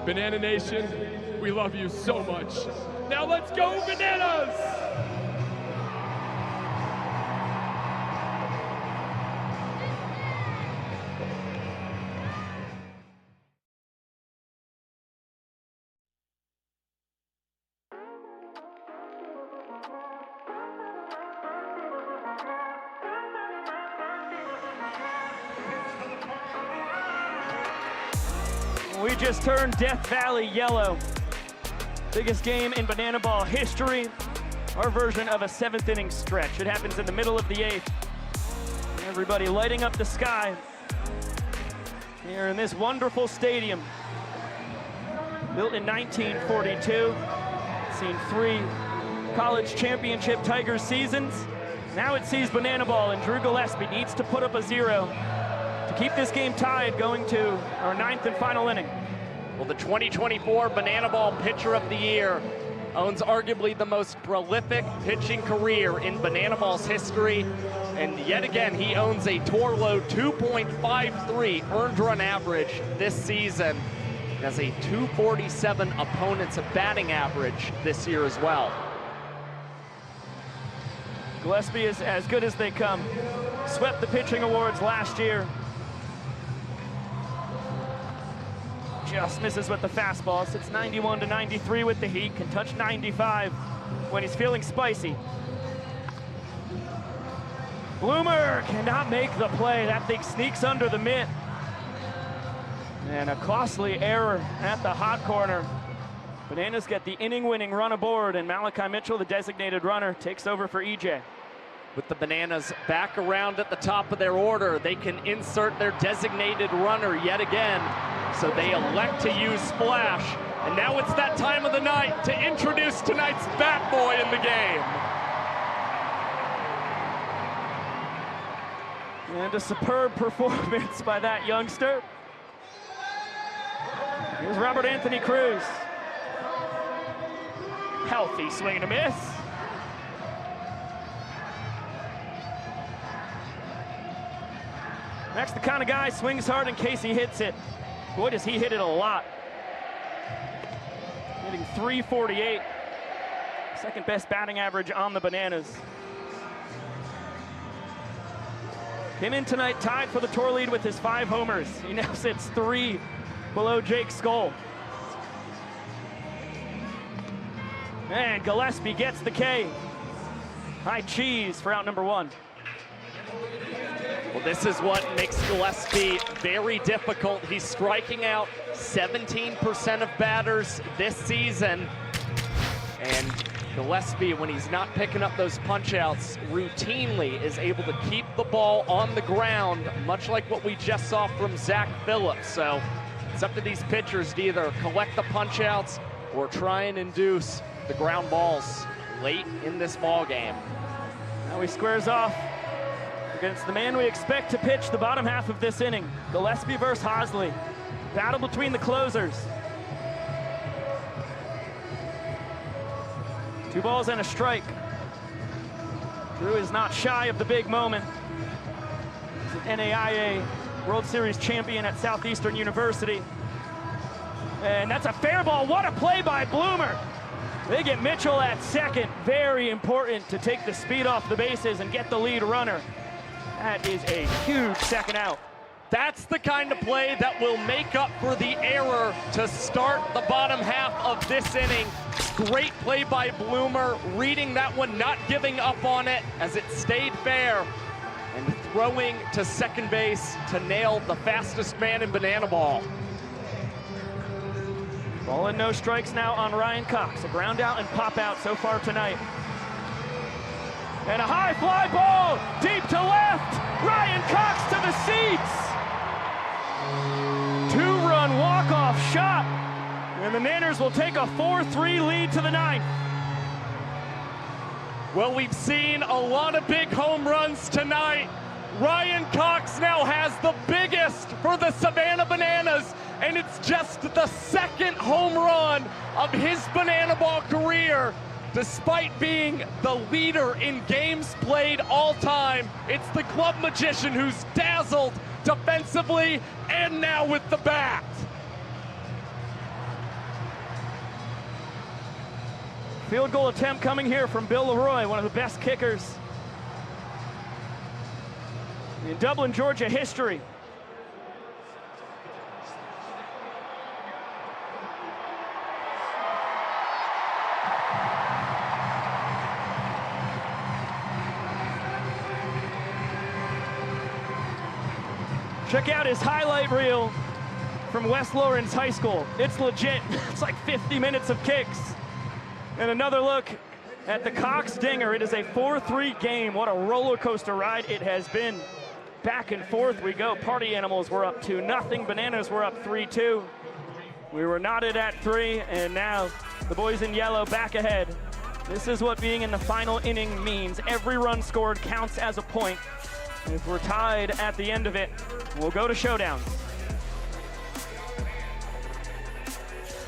Banana Nation, we love you so much. Now let's go Bananas! We just turned Death Valley yellow. Biggest game in Banana Ball history. Our version of a 7th inning stretch. It happens in the middle of the 8th. Everybody lighting up the sky here in this wonderful stadium. Built in 1942. Seen 3 college championship Tigers seasons. Now it sees Banana Ball, and Drew Gillespie needs to put up a 0 to keep this game tied going to our 9th and final inning. Well, the 2024 Banana Ball Pitcher of the Year owns arguably the most prolific pitching career in Banana Ball's history. And yet again, he owns a tour low 2.53 earned run average this season. He has a 247 opponent's batting average this year as well. Gillespie is as good as they come. Swept the pitching awards last year. Just misses with the fastball. Sits 91 to 93 with the heat. Can touch 95 when he's feeling spicy. Bloomer cannot make the play. That thing sneaks under the mitt. And a costly error at the hot corner. Bananas get the inning-winning run aboard, and Malachi Mitchell, the designated runner, takes over for EJ. With the Bananas back around at the top of their order, they can insert their designated runner yet again. So they elect to use Splash. And now it's that time of the night to introduce tonight's bat boy in the game. And a superb performance by that youngster. Here's Robert Anthony Cruz. Healthy swing and a miss. That's the kind of guy swings hard in case he hits it. Boy, does he hit it a lot. Hitting 348. Second best batting average on the Bananas. Came in tonight tied for the tour lead with his 5 homers. He now sits 3 below Jake Skoll. And Gillespie gets the K. High cheese for out number 1. Well, this is what makes Gillespie very difficult. He's striking out 17% of batters this season. And Gillespie, when he's not picking up those punch-outs, routinely is able to keep the ball on the ground, much like what we just saw from Zach Phillips. So it's up to these pitchers to either collect the punch-outs or try and induce the ground balls late in this ball game. Now he squares off against the man we expect to pitch the bottom half of this inning. Gillespie versus Hosley. Battle between the closers. 2 balls and a strike. Drew is not shy of the big moment. He's an NAIA World Series champion at Southeastern University. And that's a fair ball. What a play by Bloomer. They get Mitchell at second. Very important to take the speed off the bases and get the lead runner. That is a huge second out. That's the kind of play that will make up for the error to start the bottom half of this inning. Great play by Bloomer, reading that one, not giving up on it as it stayed fair, and throwing to second base to nail the fastest man in Banana Ball. Ball and no strikes now on Ryan Cox. A ground out and pop out so far tonight. And a high fly ball, deep to left. Ryan Cox to the seats. 2-run walk-off shot. And the Niners will take a 4-3 lead to the 9th. Well, we've seen a lot of big home runs tonight. Ryan Cox now has the biggest for the Savannah Bananas, and it's just the second home run of his banana ball career. Despite being the leader in games played all time, it's the club magician who's dazzled defensively and now with the bat. Field goal attempt coming here from Bill Leroy, one of the best kickers in Dublin, Georgia history. Check out his highlight reel from West Lawrence High School. It's legit. It's like 50 minutes of kicks. And another look at the Cox dinger. It is a 4-3 game. What a roller coaster ride it has been. Back and forth we go. Party Animals were up 2-0. Bananas were up 3-2. We were knotted at 3, and now the boys in yellow back ahead. This is what being in the final inning means. Every run scored counts as a point. If we're tied at the end of it, we'll go to showdown.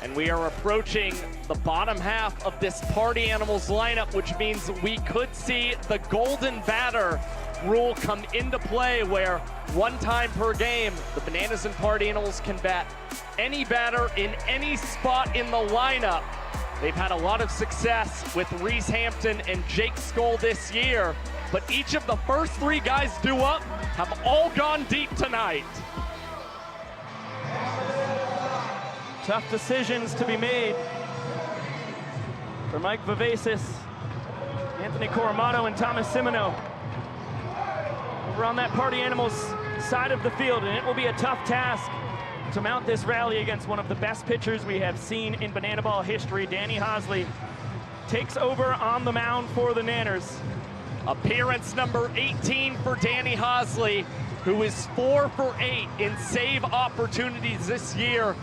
And we are approaching the bottom half of this Party Animals lineup, which means we could see the golden batter rule come into play, where 1 time per game, the Bananas and Party Animals can bat any batter in any spot in the lineup. They've had a lot of success with Reese Hampton and Jake Skoll this year, but each of the first 3 guys due up have all gone deep tonight. Tough decisions to be made for Mike Vivacis, Anthony Coramato, and Thomas Simino over on that Party Animals side of the field, and it will be a tough task to mount this rally against one of the best pitchers we have seen in Banana Ball history. Danny Hosley takes over on the mound for the Nanners. Appearance number 18 for Danny Hosley, who is 4 for 8 in save opportunities this year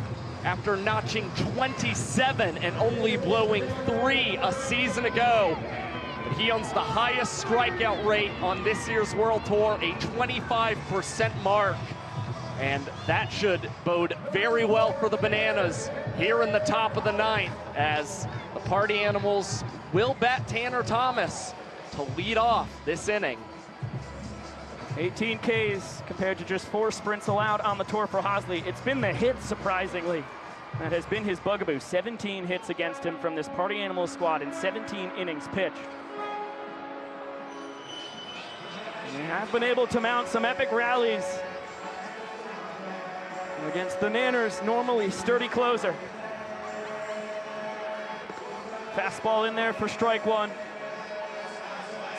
after notching 27 and only blowing 3 a season ago. But he owns the highest strikeout rate on this year's World Tour, a 25% mark. And that should bode very well for the Bananas here in the top of the 9th, as the Party Animals will bat Tanner Thomas to lead off this inning. 18 Ks compared to just 4 sprints allowed on the tour for Hosley. It's been the hits, surprisingly. That has been his bugaboo. 17 hits against him from this Party Animals squad in 17 innings pitched. They have been able to mount some epic rallies against the Nanners, normally sturdy closer. Fastball in there for strike 1.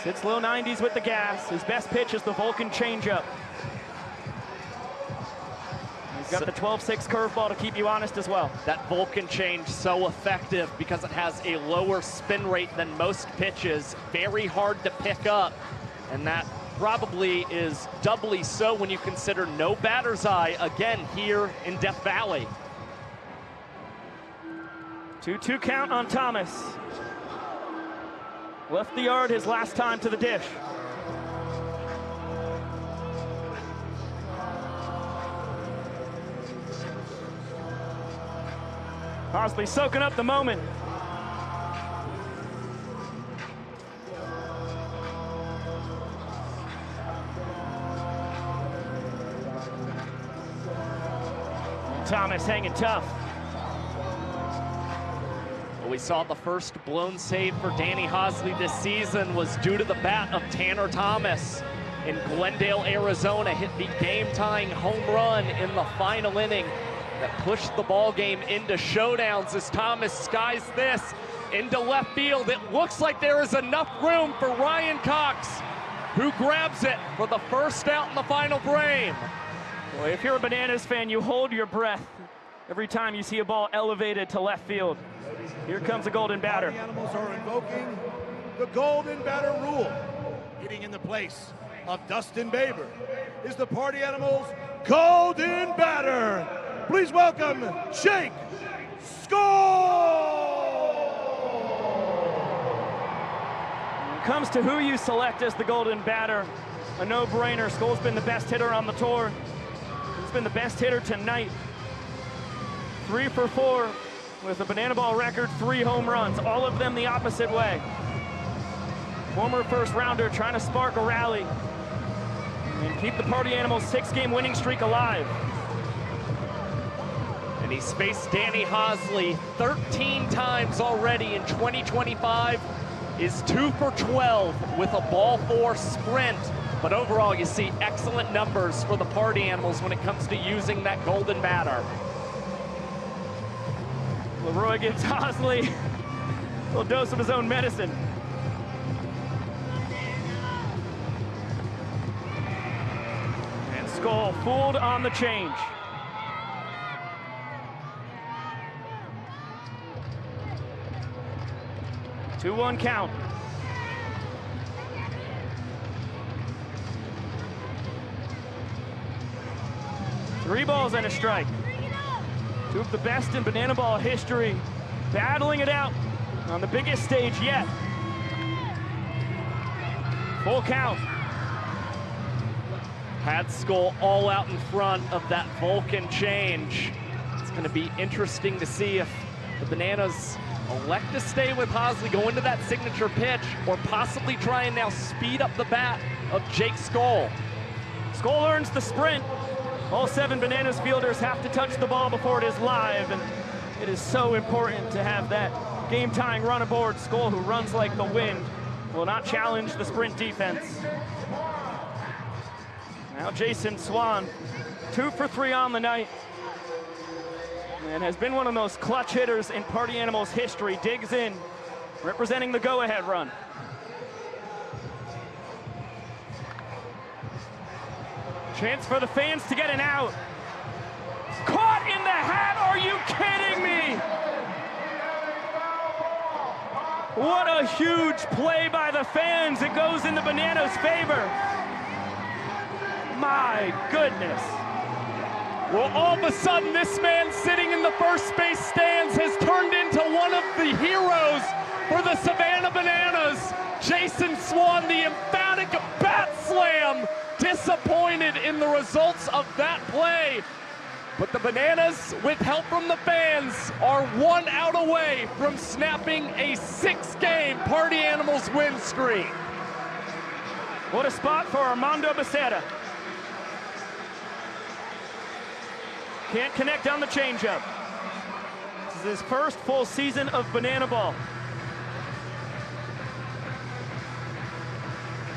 Sits low 90s with the gas. His best pitch is the Vulcan changeup. He's got the 12-6 curveball to keep you honest as well. That Vulcan change so effective because it has a lower spin rate than most pitches. Very hard to pick up, and that probably is doubly so when you consider no batter's eye again here in Death Valley. 2-2 count on Thomas. Left the yard his last time to the dish. Hosley soaking up the moment. Thomas hanging tough. We saw the first blown save for Danny Hosley this season was due to the bat of Tanner Thomas in Glendale, Arizona. Hit the game-tying home run in the final inning that pushed the ball game into showdowns as Thomas skies this into left field. It looks like there is enough room for Ryan Cox, who grabs it for the first out in the final frame. Boy, if you're a Bananas fan, you hold your breath every time you see a ball elevated to left field. Here comes the golden batter. The Animals are invoking the golden batter rule. Hitting in the place of Dustin Baber is the Party Animals golden batter. Please welcome Jake Skoll. When it comes to who you select as the golden batter, a no-brainer. Skoll's been the best hitter on the tour. He's been the best hitter tonight. 3 for 4 with a Banana Ball record, 3 home runs, all of them the opposite way. Former first rounder trying to spark a rally and keep the Party Animals' 6-game winning streak alive. And he's faced Danny Hosley 13 times already in 2025. Is 2 for 12 with a ball 4 sprint. But overall, you see excellent numbers for the Party Animals when it comes to using that golden batter. Leroy gives Hosley a little dose of his own medicine. And Skoll fooled on the change. 2-1 count. Three balls and a strike. 2 of the best in Banana Ball history, battling it out on the biggest stage yet. Full count. Had Skoll all out in front of that Vulcan change. It's going to be interesting to see if the Bananas elect to stay with Hosley, go into that signature pitch, or possibly try and now speed up the bat of Jake Skoll. Skoll earns the sprint. All 7 Bananas fielders have to touch the ball before it is live, and it is so important to have that game-tying run aboard. Skoll, who runs like the wind, will not challenge the sprint defense. Now Jason Swan, 2 for 3 on the night, and has been one of those clutch hitters in Party Animals history. Digs in, representing the go-ahead run. Chance for the fans to get an out. Caught in the hat, are you kidding me? What a huge play by the fans. It goes in the Bananas' favor. My goodness. Well, all of a sudden, this man sitting in the first base stands has turned into one of the heroes for the Savannah Bananas. Jason Swan, the emphatic bat slam. Disappointed in the results of that play. But the Bananas, with help from the fans, are 1 out away from snapping a 6-game Party Animals win streak. What a spot for Armando Becerra. Can't connect on the changeup. This is his first full season of Banana Ball.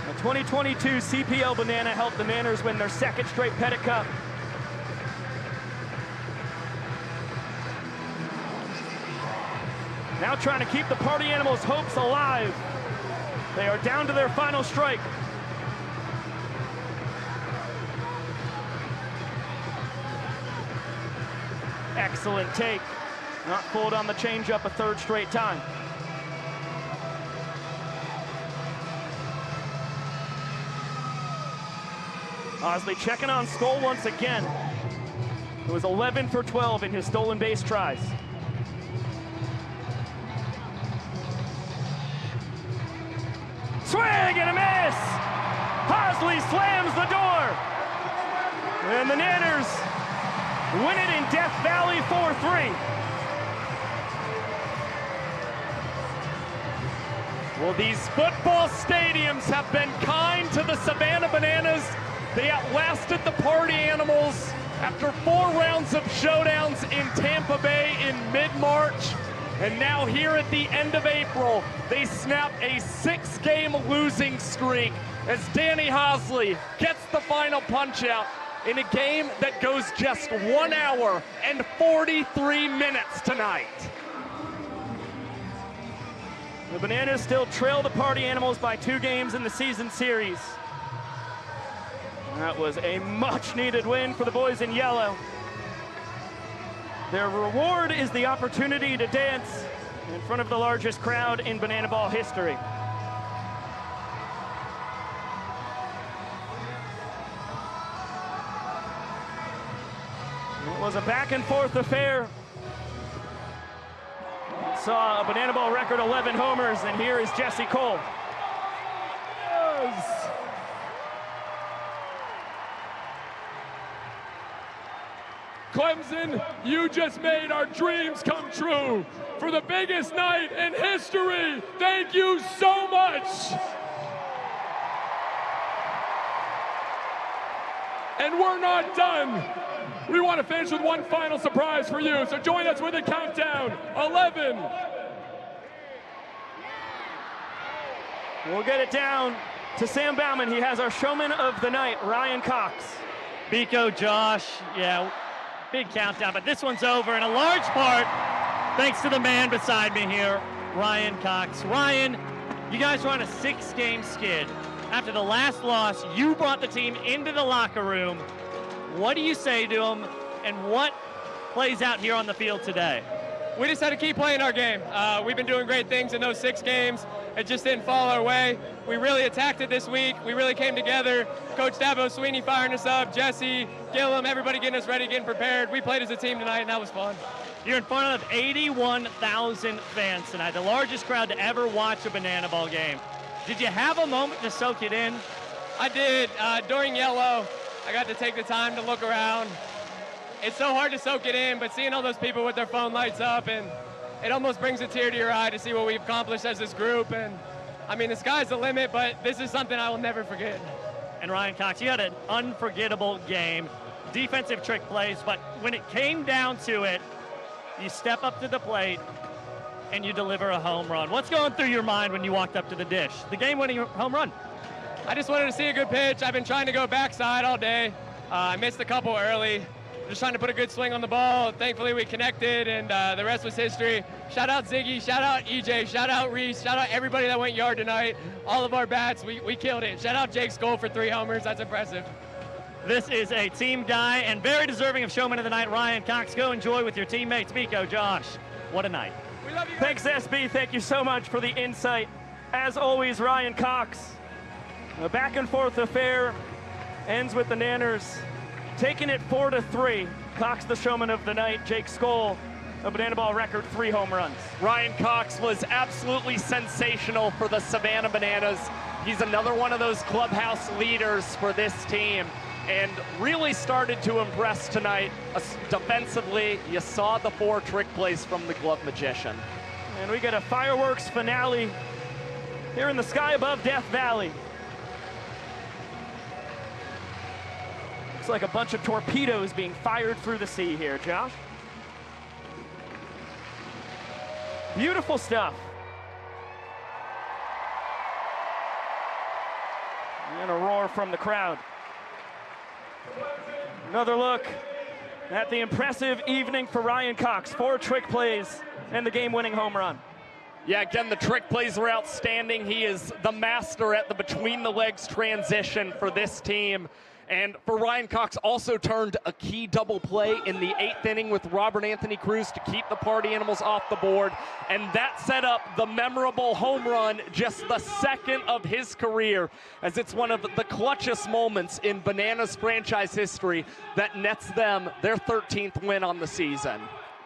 The 2022 CPL Banana helped the Manners win their 2nd straight Pettit Cup. Now trying to keep the Party Animals' hopes alive. They are down to their final strike. Excellent take. Not fooled on the changeup a 3rd straight time. Hosley checking on Skoll once again. It was 11 for 12 in his stolen base tries. Swing and a miss! Hosley slams the door! And the Nanners win it in Death Valley 4-3. Well, these football stadiums have been kind to the Savannah Bananas. They outlasted the Party Animals after 4 rounds of showdowns in Tampa Bay in mid-March. And now here at the end of April, they snap a 6-game losing streak as Danny Hosley gets the final punch-out in a game that goes just 1 hour and 43 minutes tonight. The Bananas still trail the Party Animals by 2 games in the season series. That was a much-needed win for the boys in yellow. Their reward is the opportunity to dance in front of the largest crowd in Banana Ball history. It was a back-and-forth affair. Saw a Banana Ball record 11 homers, and here is Jesse Cole. Yes. Clemson, you just made our dreams come true. For the biggest night in history, thank you so much. And we're not done. We want to finish with one final surprise for you, so join us with a countdown. 11. We'll get it down to Sam Bauman. He has our showman of the night, Ryan Cox. Biko, Josh, yeah, big countdown, but this one's over in a large part thanks to the man beside me here, Ryan Cox. Ryan, you guys were on a 6-game skid. After the last loss, you brought the team into the locker room. What do you say to them, and what plays out here on the field today? We just had to keep playing our game. We've been doing great things in those 6 games. It just didn't fall our way. We really attacked it this week. We really came together. Coach Dabo Sweeney firing us up, Jesse, Gillum, everybody getting us ready, getting prepared. We played as a team tonight, and that was fun. You're in front of 81,000 fans tonight, the largest crowd to ever watch a Banana Ball game. Did you have a moment to soak it in? I did. During yellow, I got to take the time to look around. It's so hard to soak it in, but seeing all those people with their phone lights up, and it almost brings a tear to your eye to see what we've accomplished as this group. And I mean, the sky's the limit, but this is something I will never forget. And Ryan Cox, you had an unforgettable game, defensive trick plays, but when it came down to it, you step up to the plate and you deliver a home run. What's going through your mind when you walked up to the dish? The game-winning home run. I just wanted to see a good pitch. I've been trying to go backside all day. I missed a couple early. Just trying to put a good swing on the ball. Thankfully, we connected, and the rest was history. Shout out Ziggy, shout out EJ, shout out Reese, shout out everybody that went yard tonight. All of our bats, we killed it. Shout out Jake Skoll for 3 homers. That's impressive. This is a team guy and very deserving of Showman of the Night, Ryan Cox. Go enjoy with your teammates. Biko, Josh, what a night. We love you. Thanks, SB. Thank you so much for the insight. As always, Ryan Cox. A back-and-forth affair ends with the Nanners taking it 4-3. Cox, the showman of the night. Jake Skoll, a Banana Ball record 3 home runs. Ryan Cox was absolutely sensational for the Savannah Bananas. He's another one of those clubhouse leaders for this team, and really started to impress tonight. Defensively, you saw the 4 trick plays from the glove magician. And we get a fireworks finale here in the sky above Death Valley. Looks like a bunch of torpedoes being fired through the sea here, Josh. Beautiful stuff. And a roar from the crowd. Another look at the impressive evening for Ryan Cox. 4 trick plays and the game-winning home run. Yeah, again, the trick plays were outstanding. He is the master at the between-the-legs transition for this team. And for Ryan Cox, also turned a key double play in the 8th inning with Robert Anthony Cruz to keep the Party Animals off the board. And that set up the memorable home run, just the 2nd of his career, as it's one of the clutchest moments in Bananas franchise history that nets them their 13th win on the season.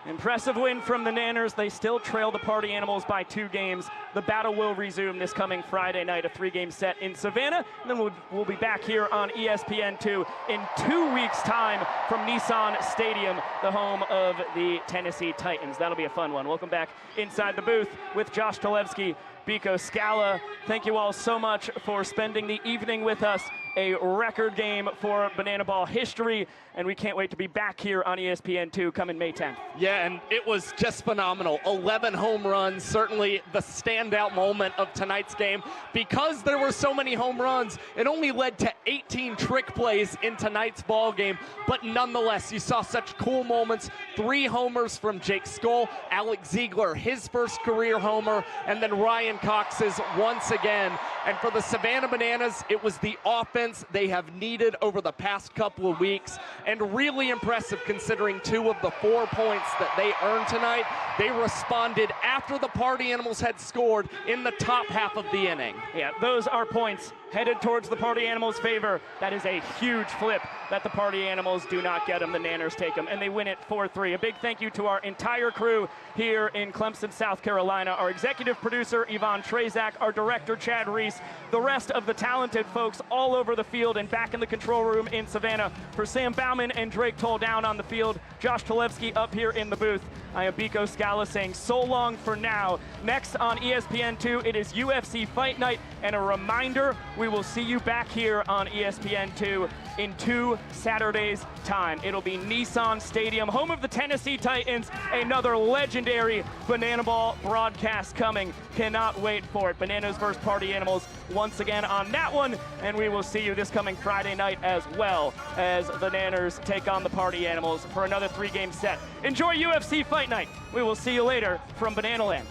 Impressive win from the Nanners. They still trail the Party Animals by 2 games. The battle will resume this coming Friday night, a 3-game set in Savannah. And then we'll be back here on ESPN2 in 2 weeks' time from Nissan Stadium, the home of the Tennessee Titans. That'll be a fun one. Welcome back inside the booth with Josh Talevsky, Biko Scala. Thank you all so much for spending the evening with us. A record game for Banana Ball history, and we can't wait to be back here on ESPN2 coming May 10th. Yeah, and it was just phenomenal. 11 home runs, certainly the standout moment of tonight's game. Because there were so many home runs, it only led to 18 trick plays in tonight's ball game, but nonetheless, you saw such cool moments. 3 homers from Jake Skoll, Alex Ziegler, his first career homer, and then Ryan Cox's once again. And for the Savannah Bananas, it was the offense they have needed over the past couple of weeks, and really impressive considering 2 of the 4 points that they earned tonight, they responded after the Party Animals had scored in the top half of the inning. Yeah, those are points headed towards the Party Animals' favor. That is a huge flip that the Party Animals do not get them. The Nanners take them, and they win it 4-3. A big thank you to our entire crew here in Clemson, South Carolina. Our executive producer, Yvonne Trezak, our director, Chad Reese, the rest of the talented folks all over the field and back in the control room in Savannah. For Sam Bauman and Drake Toll down on the field, Josh Talevsky up here in the booth. I am Biko Scala saying so long for now. Next on ESPN2, it is UFC Fight Night, and a reminder, we will see you back here on ESPN2 in 2 Saturdays' time. It'll be Nissan Stadium, home of the Tennessee Titans. Another legendary Banana Ball broadcast coming. Cannot wait for it. Bananas versus Party Animals once again on that one, and we will see you this coming Friday night as well as the Nanners take on the Party Animals for another 3-game set. Enjoy UFC Fight Night. We will see you later from Banana Land.